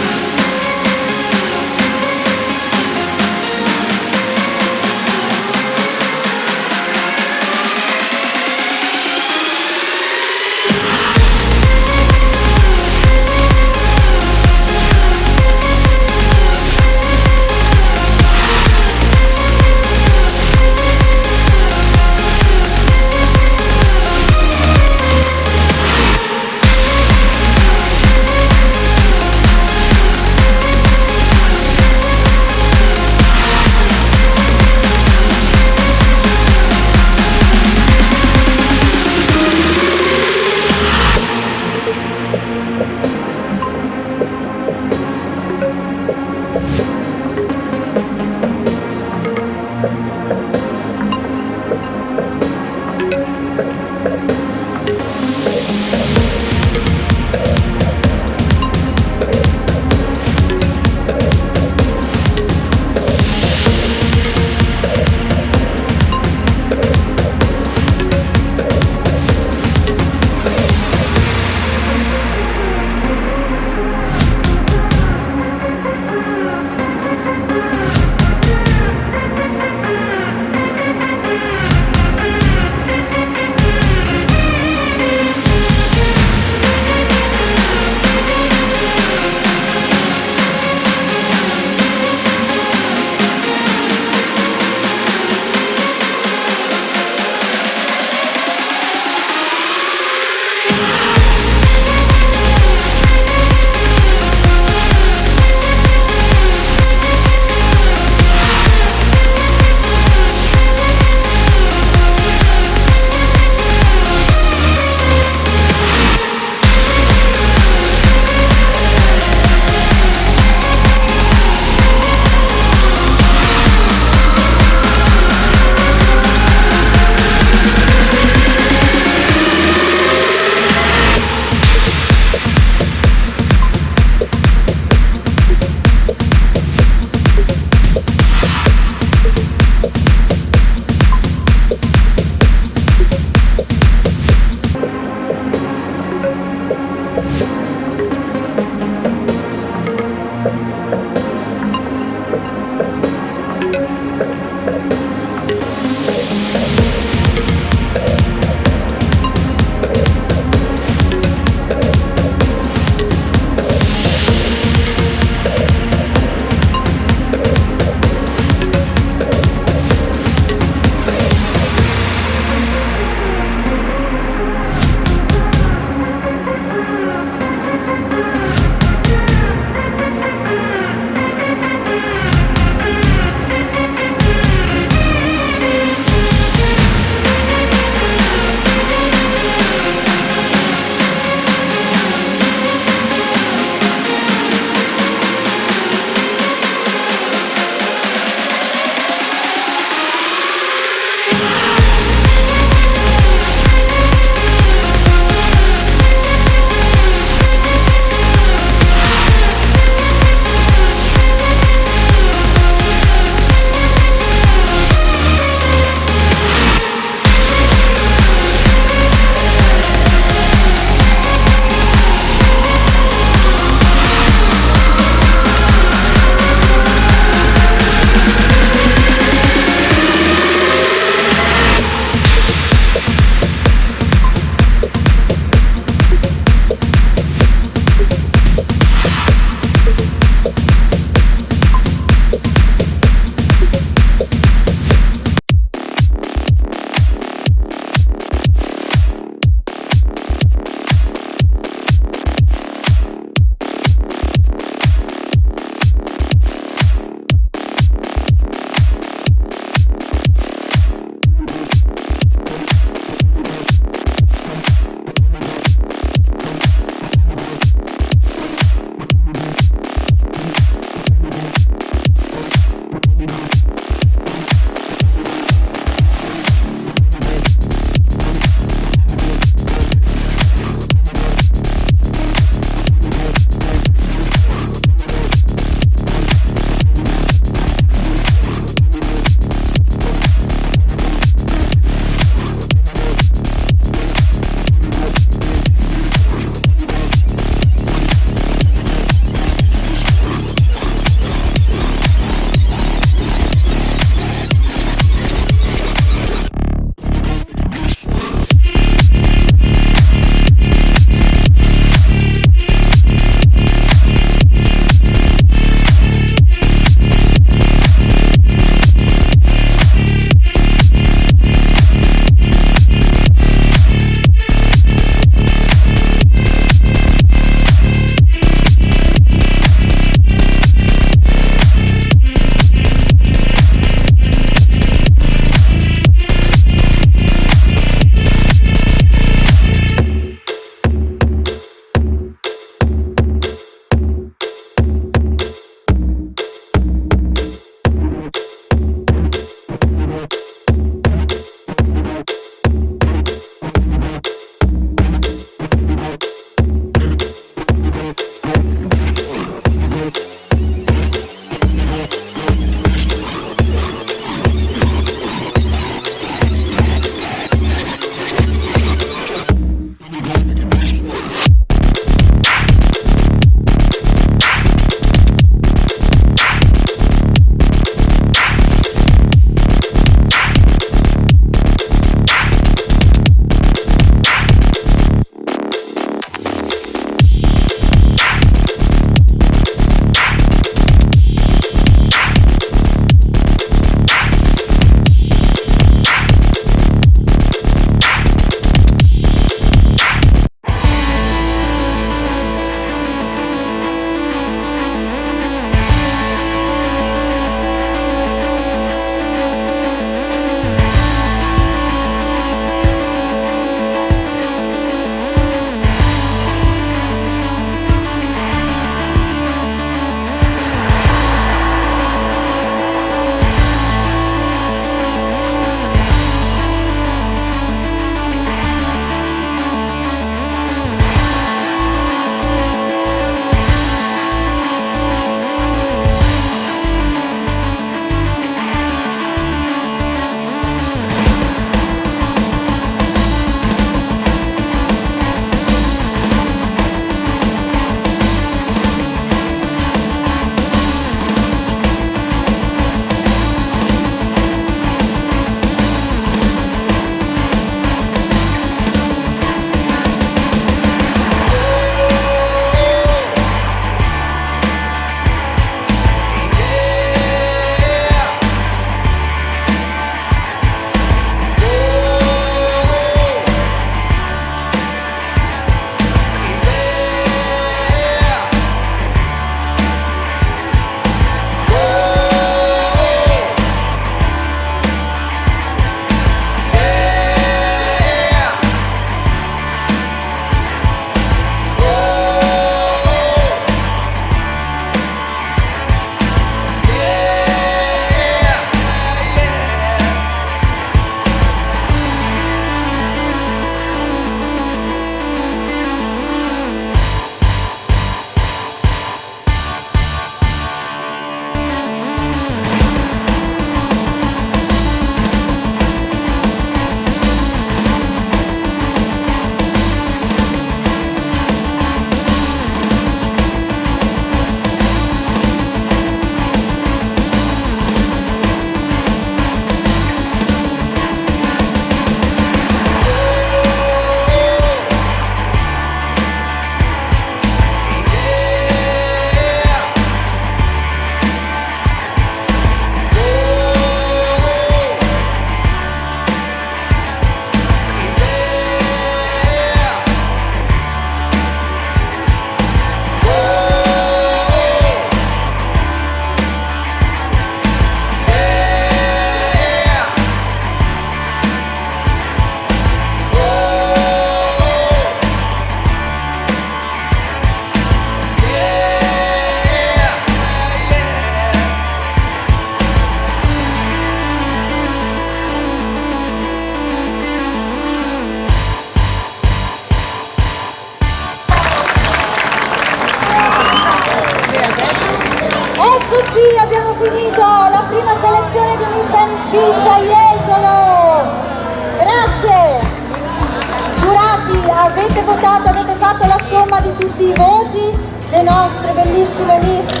tutti i voti le nostre bellissime miss.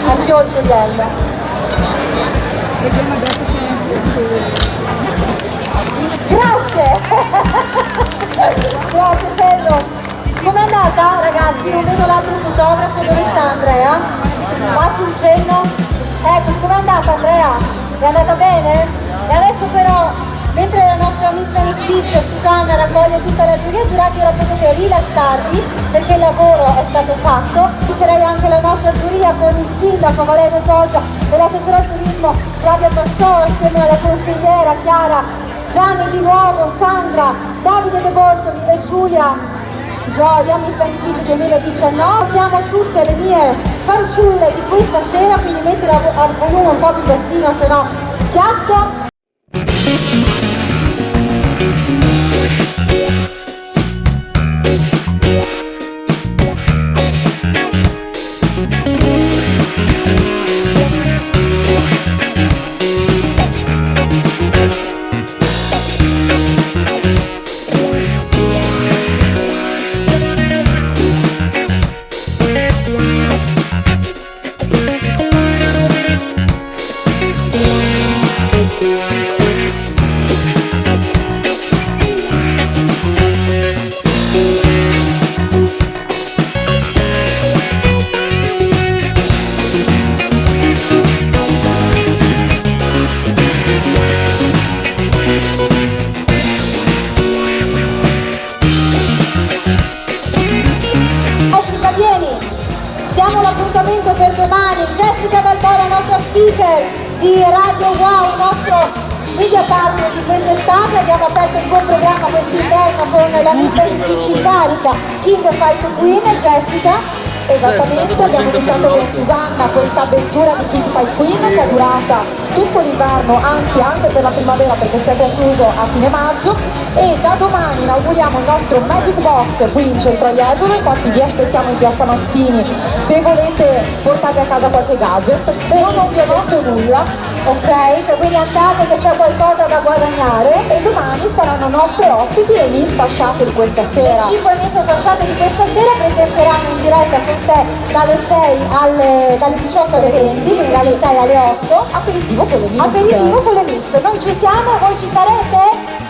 Addio gioiello. Grazie. Grazie Pedro. Com'è andata ragazzi? Non vedo l'altro fotografo, dove sta Andrea? Fatti un cenno. Ecco, com'è andata Andrea? È andata bene? E adesso però, mentre la nostra Miss Venice Beach Susanna raccoglie tutta la giuria, giurati ora potete rilassarvi perché il lavoro è stato fatto. Inviterei anche la nostra giuria con il sindaco Valerio Toggia e l'assessore al turismo Flavia Pastore assieme alla consigliera Chiara, Gianni di nuovo, Sandra, Davide De Bortoli e Giulia Gioia, Miss Venice Beach 2019. Chiamo tutte le mie fanciulle di questa sera, quindi mettila al volume un po' più bassino, se no schiatto. Per domani, Jessica Dal Polo, la nostra speaker di Radio Wow, il nostro media partner di quest'estate. Abbiamo aperto il buon programma quest'inverno con la Miss Venice Beach in carica, King Fight Queen, Jessica. Esattamente, abbiamo iniziato con Susanna questa avventura di King Fight Queen che è durata tutto l'inverno, anzi anche per la primavera perché si è concluso a fine maggio, e da domani inauguriamo il nostro Magic Box qui in centro a Jesolo. Infatti vi aspettiamo in piazza Mazzini se volete portarvi a casa qualche gadget. Non vi ho detto nulla, ok? Cioè, quindi andate che c'è qualcosa da guadagnare, e domani saranno nostre ospiti le Miss Fasciate di questa sera. Le 5 Miss Fasciate di questa sera presenzieranno in diretta con te dalle 18 alle 20, quindi dalle 6 alle 8. Aperitivo con le Miss. Aperitivo con le Miss. Noi ci siamo, voi ci sarete?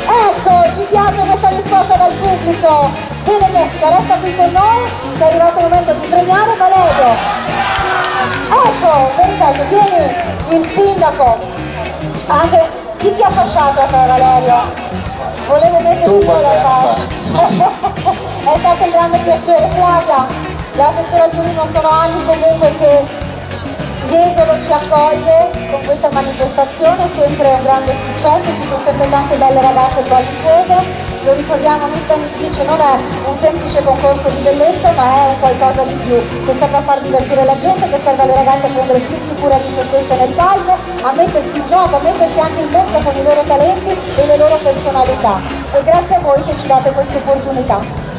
Ecco, ci piace questa risposta dal pubblico. Bene Jessica, resta qui con noi, è arrivato il momento di premiare Valerio. Ecco, perfetto, vieni il sindaco. Anche chi ti ha fasciato a te Valerio? Volevo metterti io la faccia. È stato un grande piacere. Flavia, l'assessore al turismo, sono anni comunque che Jesolo ci accoglie con questa manifestazione, sempre un grande successo, ci sono sempre tante belle ragazze talentuose. Lo ricordiamo, Miss Venice Beach non è un semplice concorso di bellezza, ma è un qualcosa di più, che serve a far divertire la gente, che serve alle ragazze a prendere più sicura di se stesse nel palco, a mettersi in gioco, a mettersi anche in mostra con i loro talenti e le loro personalità. E grazie a voi che ci date questa opportunità.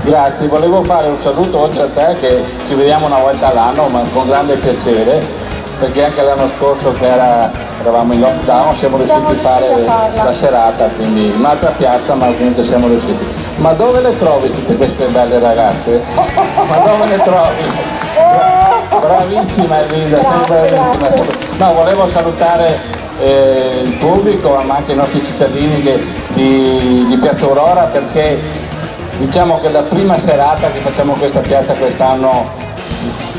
Grazie, volevo fare un saluto oltre a te, che ci vediamo una volta all'anno, ma con grande piacere, perché anche l'anno scorso che eravamo in lockdown siamo riusciti a fare la serata, quindi in un'altra piazza, ma comunque siamo riusciti. Ma dove le trovi tutte queste belle ragazze? Ma dove le trovi? Bravissima Elisa, sempre bravissima. No, volevo salutare il pubblico, ma anche i nostri cittadini di Piazza Aurora, perché diciamo che è la prima serata che facciamo questa piazza quest'anno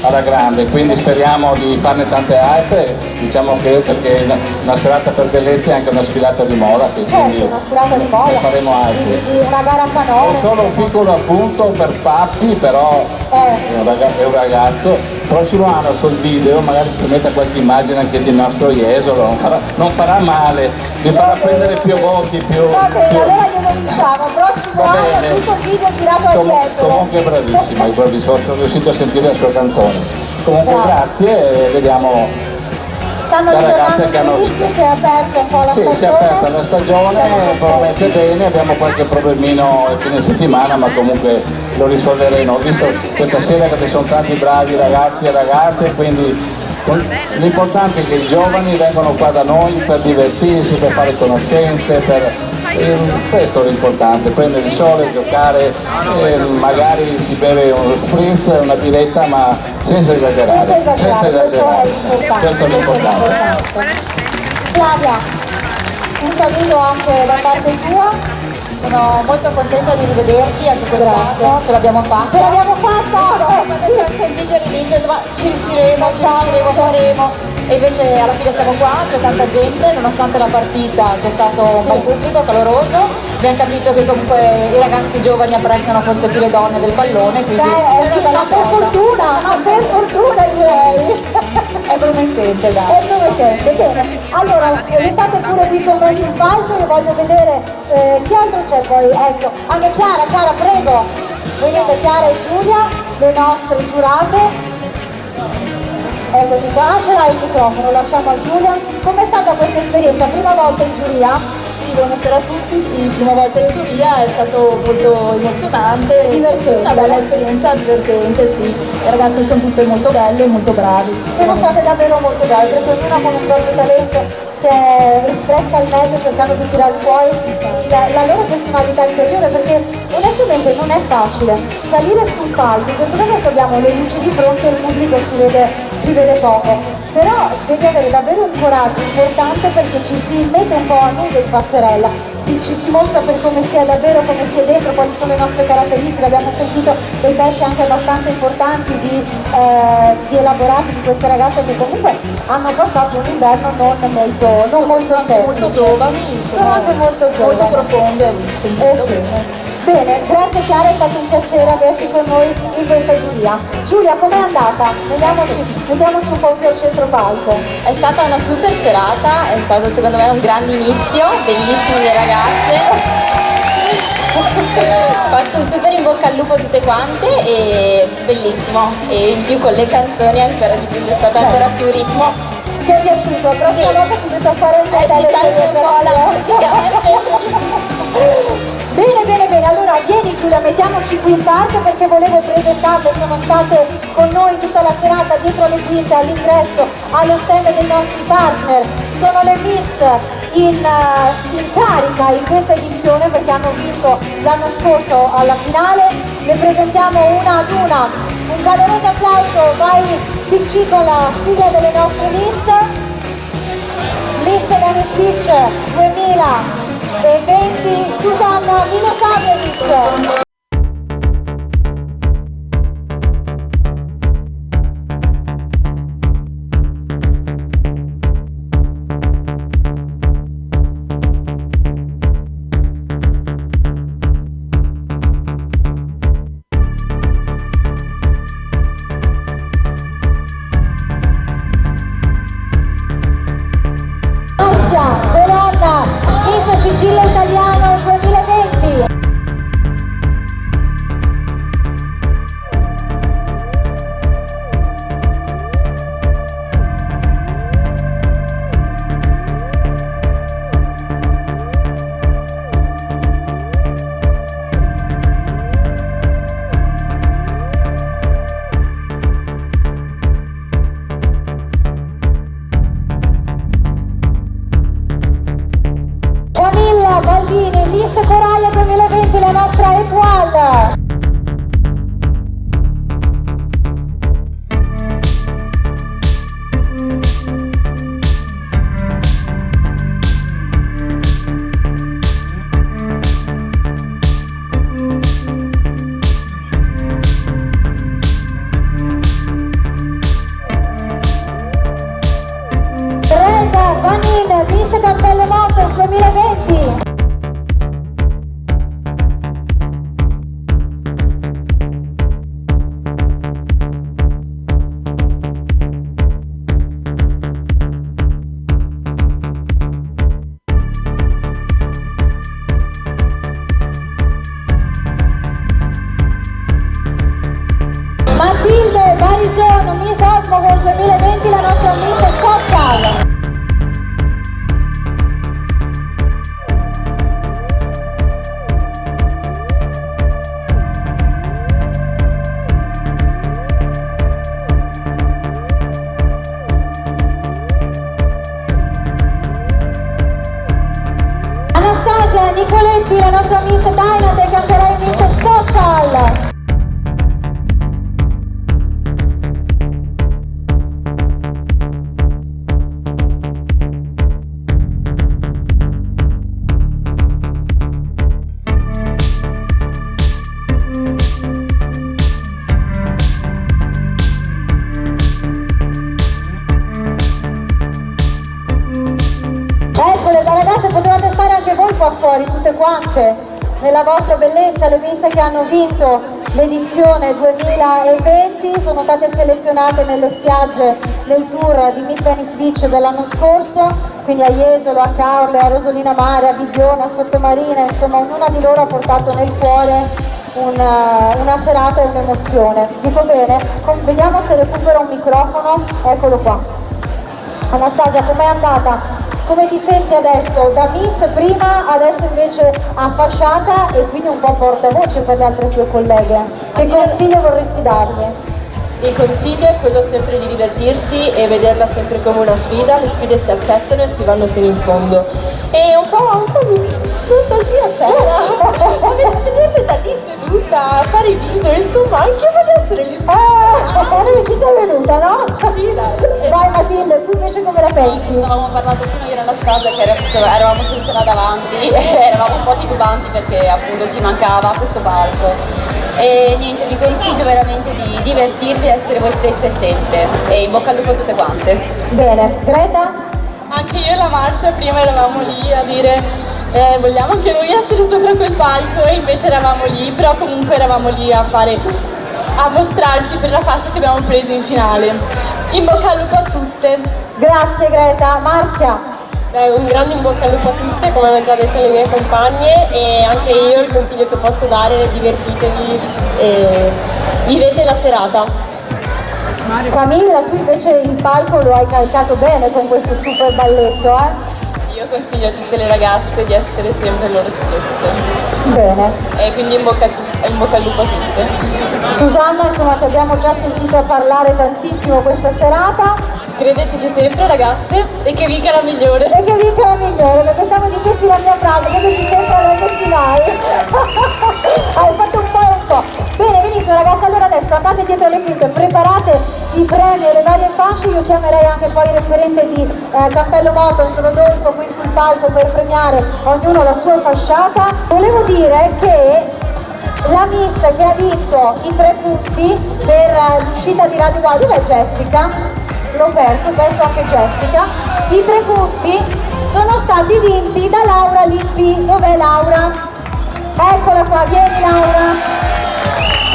alla grande, quindi speriamo di farne tante altre, diciamo che perché una serata per bellezza è anche una sfilata di moda, che certo, quindi una sfilata di moda, faremo altre. Di una gara a canoa. È solo un piccolo appunto per Pappi, però è un ragazzo. Il prossimo anno sul video magari ti metta qualche immagine anche del nostro Jesolo, non farà male, vi farà prendere più voti, più. Va bene, allora glielo diciamo, prossimo anno tutto il video girato a Jesolo. Comunque è bravissimo, sono riuscito a sentire la sua canzone. Comunque grazie e vediamo. Stanno ritornando i turisti, si è aperta un po' la stagione. Sì, si è aperta la stagione, promette bene, abbiamo qualche problemino il fine settimana, ma comunque lo risolveremo. Ho visto questa sera che ci sono tanti bravi ragazzi e ragazze, quindi l'importante è che i giovani vengano qua da noi per divertirsi, per fare conoscenze, per Questo è l'importante, prendere il sole, giocare, magari si beve uno spritz, una biretta, ma senza esagerare. Senza esagerare. Questo è l'importante. Flavia, un saluto anche da parte tua. Sono molto contenta di rivederti anche quest'anno, ce l'abbiamo fatta. Ce l'abbiamo fatta! Quando ci hanno sentito all'inizio, ma ci riusciremo, faremo. E invece alla fine siamo qua, c'è tanta gente, nonostante la partita c'è stato un bel pubblico caloroso. Abbiamo capito che comunque i ragazzi giovani apprezzano forse più le donne del pallone, quindi per fortuna direi. È promettente, dai. È promettente, bene. Allora, restate pure qui con me sul palco, io voglio vedere chi altro c'è poi. Ecco, anche Chiara, prego. Venite Chiara e Giulia, le nostre giurate. Eccoci qua, ce l'hai il microfono, lasciamo a Giulia. Com'è stata questa esperienza? Prima volta in giuria? Sì, buonasera a tutti, sì, prima volta in giuria, è stato molto emozionante, divertente. Una bella esperienza, divertente, sì. Le ragazze sono tutte molto belle, molto brave. Sono state davvero molto belle, perché ognuna con un proprio talento si è espressa al meglio cercando di tirar fuori la loro personalità interiore, perché onestamente non è facile salire sul palco. In questo caso abbiamo le luci di fronte e il pubblico si vede poco, però devi avere davvero un coraggio importante, perché ci si mette un po' a nudo in passerella, ci si mostra per come si è davvero, come si è dentro, quali sono le nostre caratteristiche. Abbiamo sentito dei pezzi anche abbastanza importanti di elaborati di queste ragazze che comunque hanno passato un inverno non molto semplice. Molto giovani, sono anche molto giovani. Molto profonde, ho sentito. Bene, grazie Chiara, è stato un piacere averti con noi in questa giuria. Giulia, com'è andata? Mettiamoci un po' più al centro palco. È stata una super serata, è stato secondo me un grande inizio, bellissime le ragazze. Faccio un super in bocca al lupo a tutte quante e bellissimo. E in più con le canzoni ancora di più, c'è stato ancora più ritmo. Ti è piaciuto? La prossima volta ti metto a fare un po' si sente un po' la Bene, allora vieni Giulia, mettiamoci qui in parte perché volevo presentarle, sono state con noi tutta la serata dietro le quinte, all'ingresso, allo stand dei nostri partner, sono le Miss in carica in questa edizione perché hanno vinto l'anno scorso alla finale, le presentiamo una ad una, un caloroso applauso, vai PC con la sigla delle nostre Miss Venice Beach 2020, Susanna Milosavljević. Bologna, Miss Sicilia Italiano 2020. Camilla Baldini, Miss Coraglia 2020, la nostra Equal. Brenda Vanin, Miss Cappelle Motors 2020. Matilde Barison, Miss Osmogol 2020, la nostra Miss Social. Anastasia Grazie a Nicoletti, la nostra Miss Dynat, e canterà il Miss Social. Eccole, da ragazze potevate stare anche voi qua fuori, tutte quante, nella vostra bellezza. Le Miss che hanno vinto l'edizione 2020 sono state selezionate nelle spiagge nel tour di Miss Venice Beach dell'anno scorso, quindi a Jesolo, a Caorle, a Rosolina Mare, a Bibione, a Sottomarina, insomma ognuna di loro ha portato nel cuore una serata e un'emozione. Dico bene? Vediamo se recupero un microfono, eccolo qua. Anastasia, com'è andata? Come ti senti adesso? Da Miss prima, adesso invece affasciata e quindi un po' portavoce per le altre tue colleghe. Che consiglio vorresti dargli? Il consiglio è quello sempre di divertirsi e vederla sempre come una sfida. Le sfide si accettano e si vanno fino in fondo. E un po' nostalgia c'era, vederle da lì seduta, a fare i video, insomma anche io voglio essere lì dove ci sei venuta, no? Sì, dai. Vai Matilde, tu invece come la pensi? Avevamo parlato prima io e Anastasia che eravamo sedute là davanti e eravamo un po' titubanti perché appunto ci mancava questo palco. E niente, vi consiglio veramente di divertirvi e essere voi stesse sempre. E in bocca al lupo a tutte quante. Bene, Greta? Anche io e la Marzia prima eravamo lì a dire vogliamo anche noi essere sopra quel palco, e invece eravamo lì, però comunque eravamo lì a mostrarci per la fascia che abbiamo preso in finale. In bocca al lupo a tutte. Grazie Greta. Marzia? Un grande in bocca al lupo a tutte, come hanno già detto le mie compagne, e anche io il consiglio che posso dare è divertitevi e vivete la serata. Camilla, tu invece il palco lo hai calcato bene con questo super balletto, Io consiglio a tutte le ragazze di essere sempre loro stesse. Bene. E quindi in bocca al lupo a tutte. Susanna, insomma ti abbiamo già sentito parlare tantissimo questa serata. Credeteci sempre ragazze, e che vinca la migliore. E che vinca la migliore, perché pensavo dicessi la mia frase, credeteci sempre a rendersi mai. Hai fatto un po' e un po'. Bene, benissimo ragazzi, allora adesso andate dietro le quinte, preparate i premi e le varie fasce. Io chiamerei anche poi il referente di Cappello Motors, Rodolfo, qui sul palco per premiare ognuno la sua fasciata. Volevo dire che la Miss che ha vinto i 3 punti per l'uscita di Radio Wow, dov'è Jessica? L'ho perso anche Jessica. I 3 punti sono stati vinti da Laura Lippi. Dov'è Laura? Eccola qua, vieni Laura.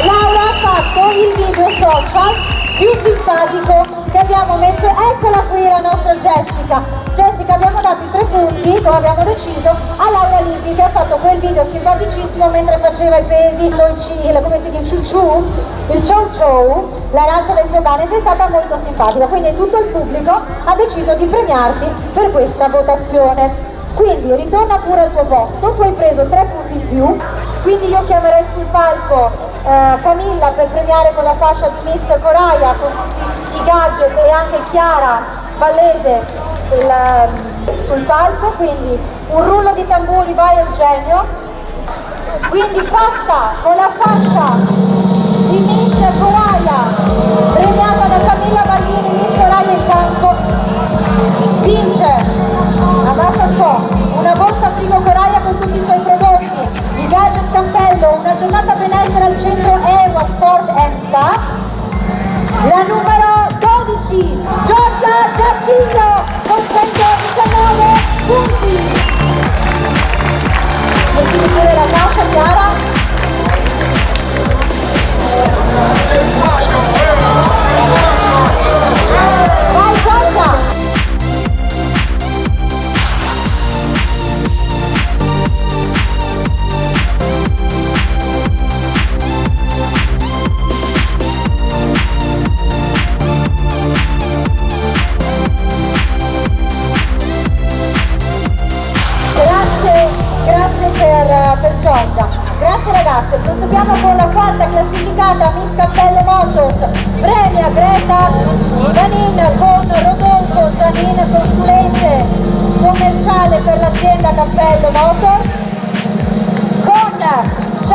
Laura ha fatto il video social più simpatico che abbiamo messo. Eccola qui la nostra Jessica. Jessica, abbiamo dato i 3 punti, come abbiamo deciso, a Laura Lippi, che ha fatto quel video simpaticissimo mentre faceva i pesi, come si dice, il ciao ciao, la razza del suo cane. Sei stata molto simpatica, quindi tutto il pubblico ha deciso di premiarti per questa votazione. Quindi ritorna pure al tuo posto, tu hai preso 3 punti in più, quindi io chiamerei sul palco Camilla per premiare con la fascia di Miss Coraia, con tutti i gadget, e anche Chiara Vallese sul palco. Quindi un rullo di tamburi, vai Eugenio. Quindi passa con la fascia di Miss Coraia premiata da Camilla Baldini, Miss Coraia in campo. Vince, abbassa un po', una borsa frigo Coraia con tutti i suoi prodotti, i gadget cappello, una giornata benessere al centro EWA Sport and Spa. La numero 12, Giorgia Giacinto, con 119 punti. Mettimi pure la fascia, Chiara. Vai Giorgia! Grazie per Giorgia. Grazie ragazze, proseguiamo con la 4ª classificata Miss Cappello Motors. Premia Greta Zanin con Rodolfo Zanin, consulente commerciale per l'azienda Cappello Motors.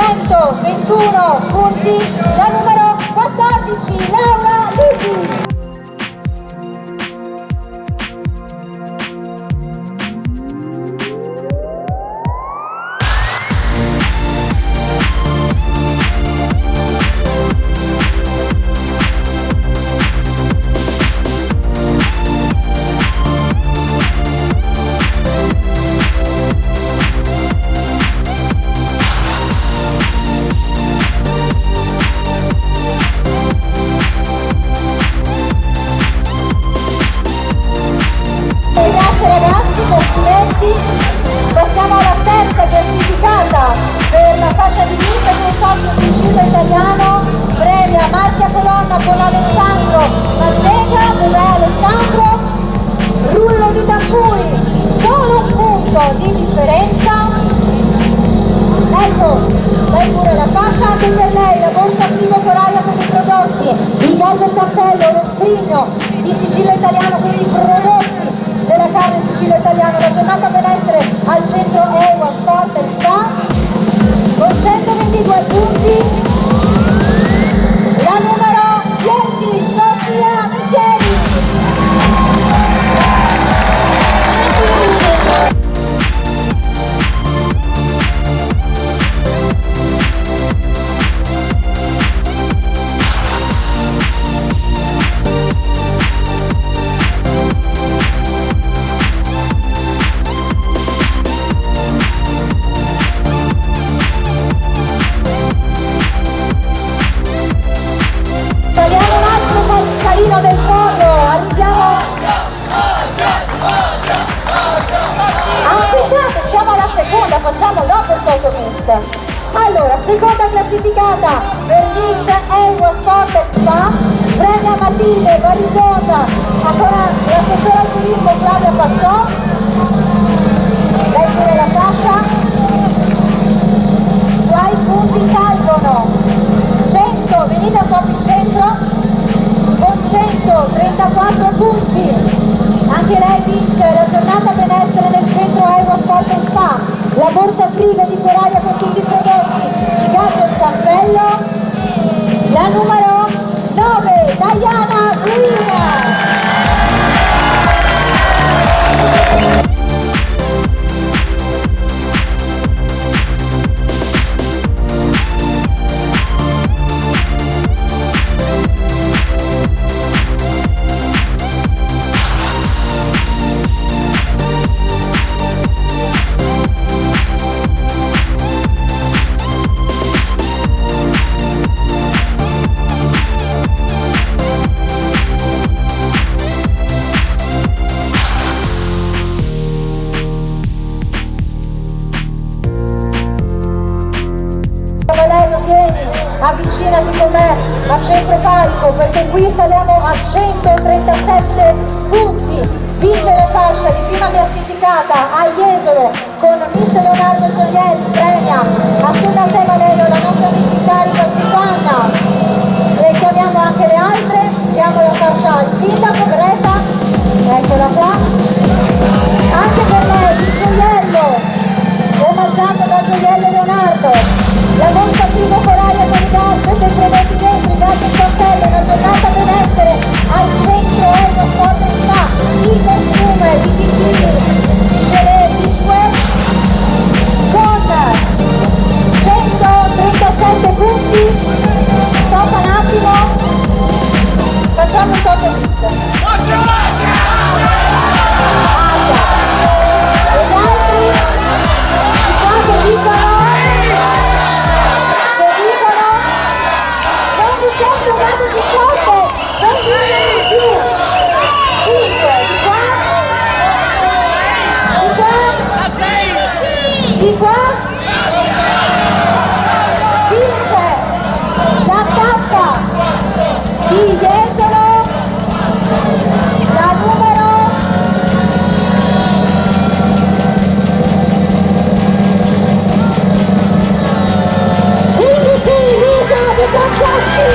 121 punti, la numero 14 Laura Lisi. Passiamo alla terza classificata per la fascia di vista del socio Sicilia Italiano, premia Marcia Colonna con Alessandro Mazzega. Dov'è Alessandro? Rullo di tamburi, solo un punto di differenza. Ecco, lei pure la fascia, anche per lei la borsa attivo Coraia per i prodotti, il gadget cappello, lo scrigno di Sicilia Italiano per i prodotti della carne Sicilia Italiana, la giornata benessere al centro EUA Sport e Spa con 122 punti, la numero 10 Sofia Micheli. Del fondo, arriviamo. Aspettate, siamo alla seconda, facciamo dopo il fotomist. Allora, seconda classificata per Miss EUA Sport e Spa, premia Matilde Barisonda, ancora l'assessore al turismo Flavia Passò, lei pure la fascia. Qua i punti salgono 100, venite un po' più in centro, con 134 punti, anche lei vince la giornata benessere nel centro EUA Sport e Spa, la borsa frigo di Coraia con tutti i prodotti, il gadget cappello, la numero 9 Diana Guina. Avvicinati con me a centro palco perché qui saliamo a 137 punti, vince la fascia di prima classificata a Jesolo con Miss Leonardo Gioielli, premia assieme a te Valerio la nostra Miss in carica Susanna, e chiamiamo anche le altre, diamo la fascia al sindaco Greta, eccola qua, anche per me il gioiello omaggiato da Gioiello Leonardo, la borsa primo Coraia con i gadget e prodotti dentro, i gadget cappello, una giornata benessere al centro EUA Sport e Spa, il costume di bikini Gelee Beachwear con 137 punti. Stop un attimo, facciamo un top list. E gli altri che dicono non vi sei trovato più forte, non vi viene di più. 5 di qua, di qua, vince la tappa di Jesolo, la numero 15, Lisa di Concetti.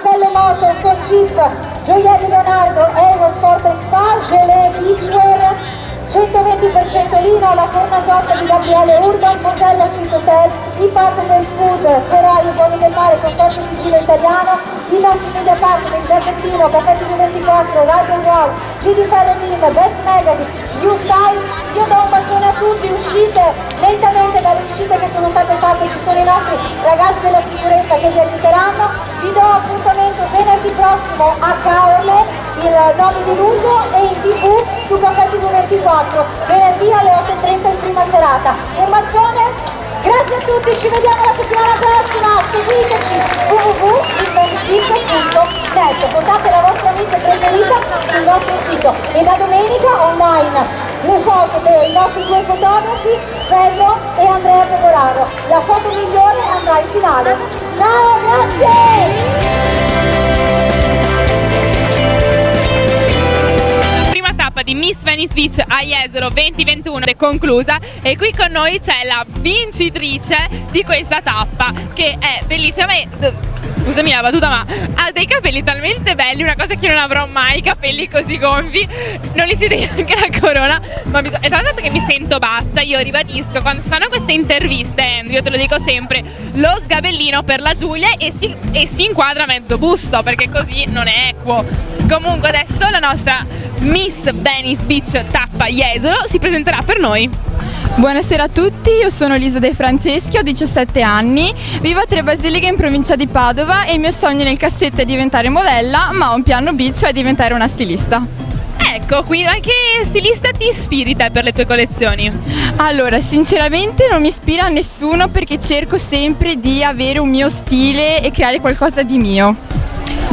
cappelle moto con Jeep, gioielli Leonardo, Evo Sport & Spa, Gelé Beachwear, 120% lino, la forna sotta di Gabriele Urban, Mosella Suite Hotel, i partner del food, Coraio, Buoni del Mare, Consorzio Sigillo Italiano, i nostri media partner, il Gazettino, Caffè TV24, Radio Wow, GD Ferro Team, Best Magazine, You Style. Io do un bacione a tutti, uscite lentamente dalle uscite che sono state fatte, ci sono i nostri ragazzi della sicurezza che vi aiuteranno. Vi do appuntamento venerdì prossimo a Caorle, il 9 di luglio, e in TV su Caffè TV24, venerdì alle 8:30 in prima serata. Un bacione! Grazie a tutti, ci vediamo la settimana prossima, seguiteci www.missvannisbeach.net, votate la vostra miss preferita sul nostro sito e da domenica online le foto dei nostri due fotografi, Ferro e Andrea Pegoraro. La foto migliore andrà in finale. Ciao, grazie! Tappa di Miss Venice Beach a Jesolo 2021 è conclusa e qui con noi c'è la vincitrice di questa tappa, che è bellissima. Scusami la battuta, ma ha dei capelli talmente belli, una cosa che non avrò mai, capelli così gonfi, non li si vede neanche la corona, ma è tanto che mi sento bassa. Io ribadisco, quando si fanno queste interviste, Andrew, io te lo dico sempre, lo sgabellino per la Giulia e si inquadra mezzo busto, perché così non è equo. Comunque adesso la nostra Miss Venice Beach tappa Jesolo si presenterà per noi. Buonasera a tutti, io sono Lisa De Franceschi, ho 17 anni, vivo a Tre Basiliche in provincia di Padova e il mio sogno nel cassetto è diventare modella, ma ho un piano B, cioè diventare una stilista. Ecco, quindi anche stilista ti ispiri te per le tue collezioni? Allora, sinceramente non mi ispira a nessuno perché cerco sempre di avere un mio stile e creare qualcosa di mio.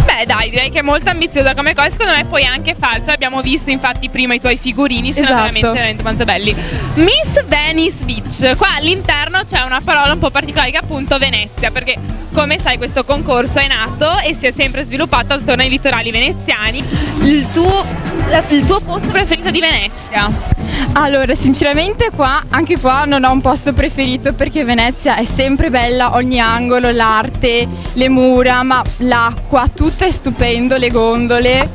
Beh dai, direi che è molto ambiziosa come cosa, secondo me puoi anche farcela, abbiamo visto infatti prima i tuoi figurini, sono veramente molto belli. Miss Venice Beach, qua all'interno c'è una parola un po' particolare che è appunto Venezia, perché come sai questo concorso è nato e si è sempre sviluppato attorno ai litorali veneziani. Il tuo posto preferito di Venezia? Allora, sinceramente anche qua non ho un posto preferito perché Venezia è sempre bella, ogni angolo, l'arte, le mura, ma l'acqua, tutto è stupendo, le gondole.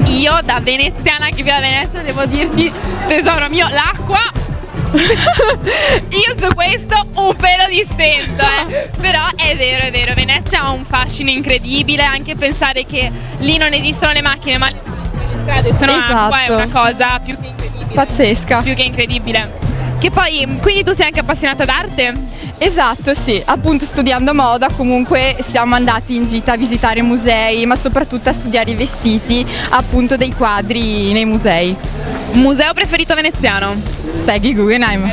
Io da veneziana che vivo a Venezia devo dirti, tesoro mio, l'acqua io su questo un pelo distento, però è vero, Venezia ha un fascino incredibile, anche pensare che lì non esistono le macchine ma le strade sono acqua, è una cosa più che incredibile, pazzesca, più che incredibile. Che poi, quindi tu sei anche appassionata d'arte? Esatto, sì, appunto studiando moda comunque siamo andati in gita a visitare musei, ma soprattutto a studiare i vestiti appunto dei quadri nei musei. Museo preferito veneziano? Peggy Guggenheim.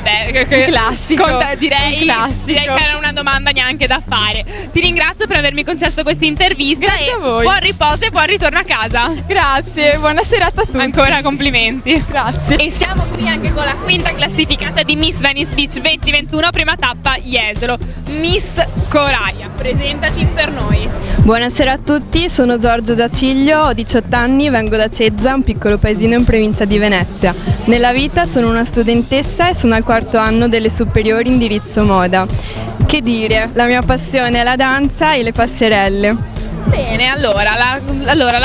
Classico. Direi che era una domanda neanche da fare. Ti ringrazio per avermi concesso questa intervista. Grazie a voi. Buon riposo e buon ritorno a casa. Grazie, buona serata a tutti. Ancora complimenti. Grazie. E siamo qui anche con la quinta classificata di Miss Venice Beach 2021, prima tappa Jesolo, Miss Coraia. Presentati per noi. Buonasera a tutti, sono Giorgio D'Aciglio, ho 18 anni, vengo da Ceggia, un piccolo paesino in provincia di Venezia. Nella vita sono una studentessa e sono al quarto anno delle superiori indirizzo moda. Che dire, la mia passione è la danza e le passerelle. Bene, allora la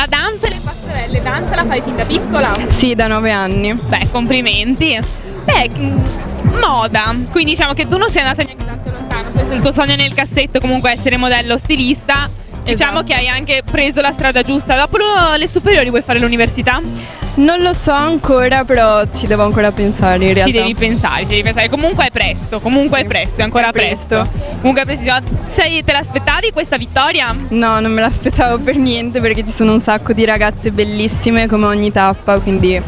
danza e le passerelle, danza la fai fin da piccola? Sì, da 9 anni. Beh, complimenti. Beh, moda, quindi diciamo che tu non sei andata neanche tanto lontano, questo è il tuo sogno nel cassetto, comunque essere modello stilista. Diciamo che hai anche preso la strada giusta. Dopo le superiori vuoi fare l'università? Non lo so ancora, però ci devo ancora pensare in realtà. Ci devi pensare. Comunque è presto, è ancora presto. Comunque è prestissimo. Te l'aspettavi questa vittoria? No, non me l'aspettavo per niente perché ci sono un sacco di ragazze bellissime come ogni tappa, quindi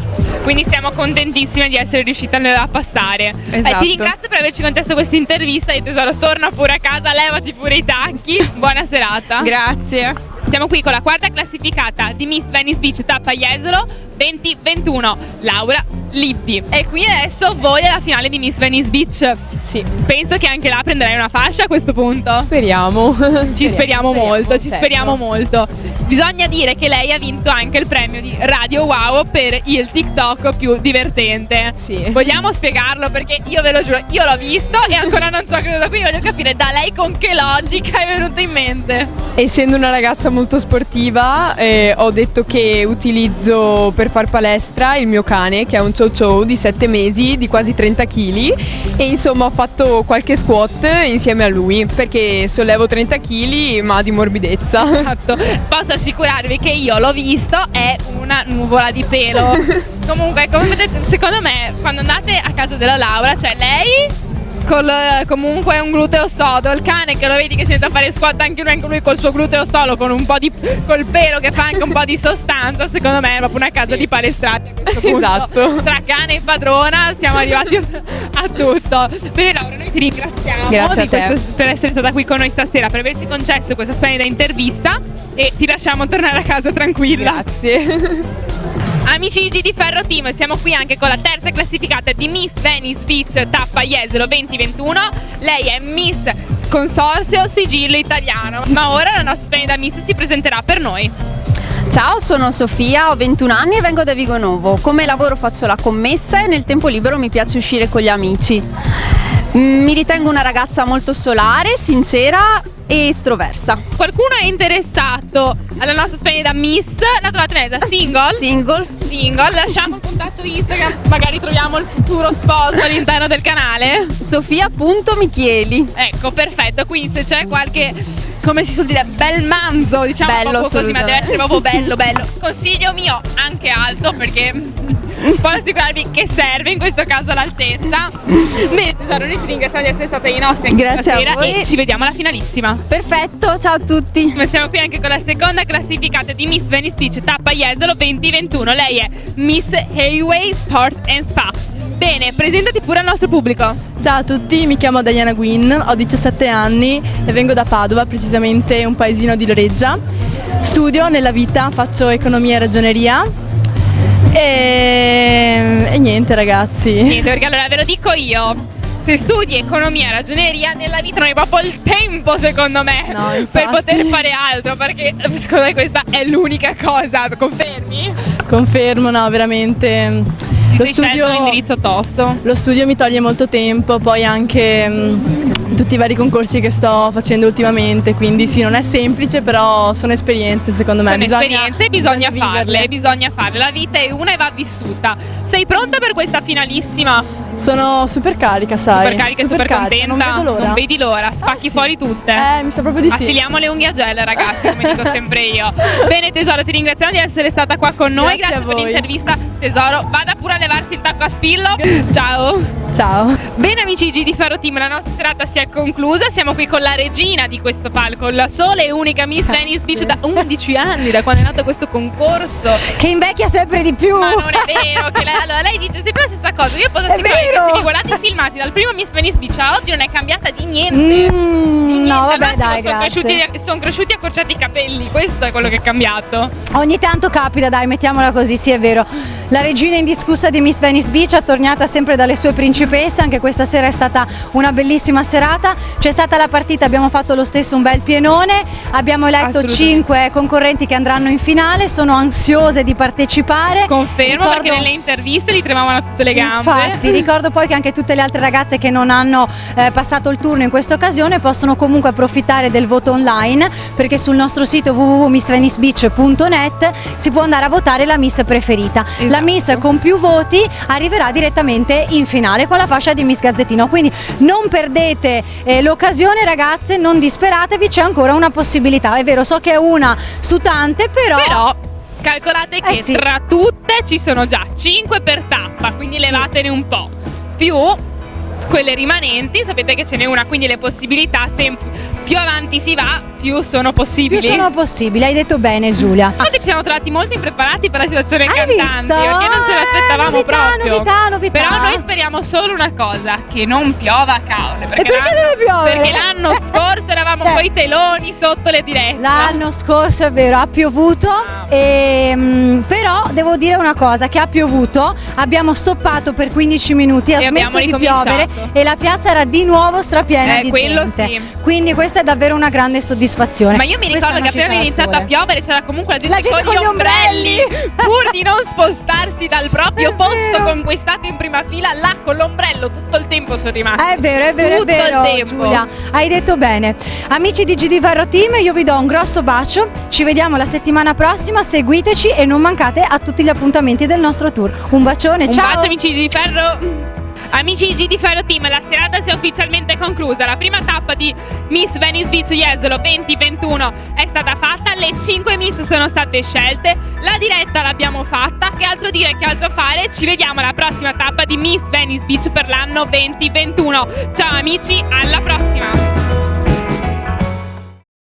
siamo contentissime di essere riuscite a passare. Esatto. Ti ringrazio per averci concesso questa intervista e tesoro, torna pure a casa, levati pure i tacchi. Buona serata. Grazie. Siamo qui con la quarta classificata di Miss Venice Beach tappa Jesolo 2021, Laura Lippi. E qui adesso voi alla finale di Miss Venice Beach. Sì. Penso che anche là prenderai una fascia a questo punto. Speriamo. Ci speriamo molto, ci certo. speriamo molto. Bisogna dire che lei ha vinto anche il premio di Radio Wow per il TikTok più divertente. Sì. Vogliamo spiegarlo? Perché io ve lo giuro, io l'ho visto e ancora non so credo, quindi voglio capire da lei con che logica è venuta in mente. Essendo una ragazza molto sportiva, ho detto che utilizzo per far palestra il mio cane, che è un Chow Chow di 7 mesi, di quasi 30 kg, e insomma ho fatto qualche squat insieme a lui, perché sollevo 30 kg ma di morbidezza. Esatto. Posso assicurarvi che io l'ho visto, è una nuvola di pelo. Comunque, come vedete, secondo me quando andate a casa della Laura c'è lei comunque un gluteo sodo, il cane che lo vedi che si mette a fare squat anche lui col suo gluteo solo, con un po' di col pelo che fa anche un po' di sostanza. Secondo me è proprio una casa di palestrati a questo punto. Esatto. Tra cane e padrona siamo arrivati a tutto. Bene Laura, noi ti ringraziamo Grazie a te. per essere stata qui con noi stasera, per averci concesso questa splendida intervista, e ti lasciamo tornare a casa tranquilla. Grazie. Amici di GD Ferro Team, siamo qui anche con la terza classificata di Miss Venice Beach Tappa Jesolo 2021. Lei è Miss Consorzio Sigillo Italiano. Ma ora la nostra splendida Miss si presenterà per noi. Ciao, sono Sofia, ho 21 anni e vengo da Vigonovo. Come lavoro faccio la commessa e nel tempo libero mi piace uscire con gli amici. Mi ritengo una ragazza molto solare, sincera e estroversa. Qualcuno è interessato alla nostra splendida Miss? La trovate da single? Single. Lasciamo un contatto Instagram, magari troviamo il futuro sposo all'interno del canale. Sofia.Michieli. Ecco, perfetto. Quindi se c'è qualche, come si suol dire, bel manzo, diciamo bello, proprio così, ma deve essere proprio bello. Consiglio mio, anche alto, perché posso assicurarvi che serve in questo caso l'altezza. Bene tesoro, noi ti ringraziamo di essere stata i nostri anche Grazie stasera, a voi. e ci vediamo alla finalissima. Perfetto, ciao a tutti. Ma siamo qui anche con la seconda classificata di Miss Venice Beach Tappa Jesolo 2021. Lei è Miss Highway Sport and Spa. Bene, presentati pure al nostro pubblico. Ciao a tutti, mi chiamo Diana Guin, ho 17 anni e vengo da Padova, precisamente un paesino di Loreggia. Studio nella vita, faccio economia e ragioneria. E niente ragazzi. Niente, perché allora ve lo dico io. Se studi economia e ragioneria nella vita non hai proprio il tempo, secondo me, per poter fare altro, perché secondo me questa è l'unica cosa. Confermi? Confermo, no, veramente. Lo studio, un indirizzo tosto. Lo studio mi toglie molto tempo, poi anche tutti i vari concorsi che sto facendo ultimamente, quindi sì, non è semplice, però sono esperienze secondo me. Sono esperienze, bisogna farle. La vita è una e va vissuta. Sei pronta per questa finalissima? Sono super carica, sai. Super carica e super contenta. Non vedi l'ora, spacchi fuori tutte. Mi sa proprio di sì. Affiliamo le unghie a gel, ragazzi, come dico sempre io. Bene tesoro, ti ringraziamo di essere stata qua con noi. Grazie per l'intervista. Tesoro, vada pure a levarsi il tacco a spillo. Ciao. Ciao. Bene amici di Ferro Team, la nostra serata si è conclusa. Siamo qui con la regina di questo palco, la sola e unica Miss Venice Beach da 11 anni, da quando è nato questo concorso. Che invecchia sempre di più. Ma non è vero, che lei dice sempre la stessa cosa. Io posso assicurare che se vi guardate i filmati dal primo Miss Venice Beach a oggi non è cambiata di niente. No, vabbè, dai, grazie. Sono cresciuti e accorciati i capelli, questo è quello che è cambiato. Ogni tanto capita, dai, mettiamola così, sì è vero. La regina indiscussa di Miss Venice Beach, attorniata sempre dalle sue principesse. Anche questa sera è stata una bellissima serata. C'è stata la partita, abbiamo fatto lo stesso un bel pienone. Abbiamo eletto 5 concorrenti che andranno in finale. Sono ansiose di partecipare. Confermo, perché nelle interviste li tremavano tutte le gambe. Infatti, ricordo poi che anche tutte le altre ragazze che non hanno passato il turno in questa occasione possono comunque approfittare del voto online, perché sul nostro sito www.missvenicebeach.net si può andare a votare la Miss preferita. Esatto. La Miss con più voti arriverà direttamente in finale con la fascia di Miss Gazzettino, quindi non perdete l'occasione ragazze, non disperatevi, c'è ancora una possibilità. È vero, so che è una su tante, però calcolate che tra tutte ci sono già 5 per tappa, quindi levatene un po', più quelle rimanenti, sapete che ce n'è una, quindi le possibilità più avanti si va, più sono possibili. Più sono possibili, hai detto bene Giulia. Oggi ci siamo trovati molto impreparati per la situazione Hai cantanti, visto? perché non ce l'aspettavamo proprio. Novità. Però noi speriamo solo una cosa, che non piova a caole. Perché deve piovere? Perché l'anno scorso eravamo coi teloni sotto le dirette. L'anno scorso è vero, ha piovuto, però devo dire una cosa, che ha piovuto, abbiamo stoppato per 15 minuti, ha E smesso abbiamo di piovere e la piazza era di nuovo strapiena di quello gente. sì. Quindi questa è davvero una grande soddisfazione. Ma io mi Questa ricordo è che una appena cifra da iniziato sole. a piovere c'era comunque la gente con gli ombrelli pur di non spostarsi dal proprio posto conquistato in prima fila, là con l'ombrello tutto il tempo sono rimasti. È vero, tutto è vero, il tempo. Giulia, hai detto bene. Amici di GD Ferro Team, io vi do un grosso bacio, ci vediamo la settimana prossima, seguiteci e non mancate a tutti gli appuntamenti del nostro tour. Un bacione, ciao! Un bacio amici di Ferro. Amici di GD Ferro Team, la serata si è ufficialmente conclusa. La prima tappa di Miss Venice Beach Jesolo 2021 è stata fatta, le 5 Miss sono state scelte, la diretta l'abbiamo fatta. Che altro dire, che altro fare? Ci vediamo alla prossima tappa di Miss Venice Beach per l'anno 2021. Ciao amici, alla prossima!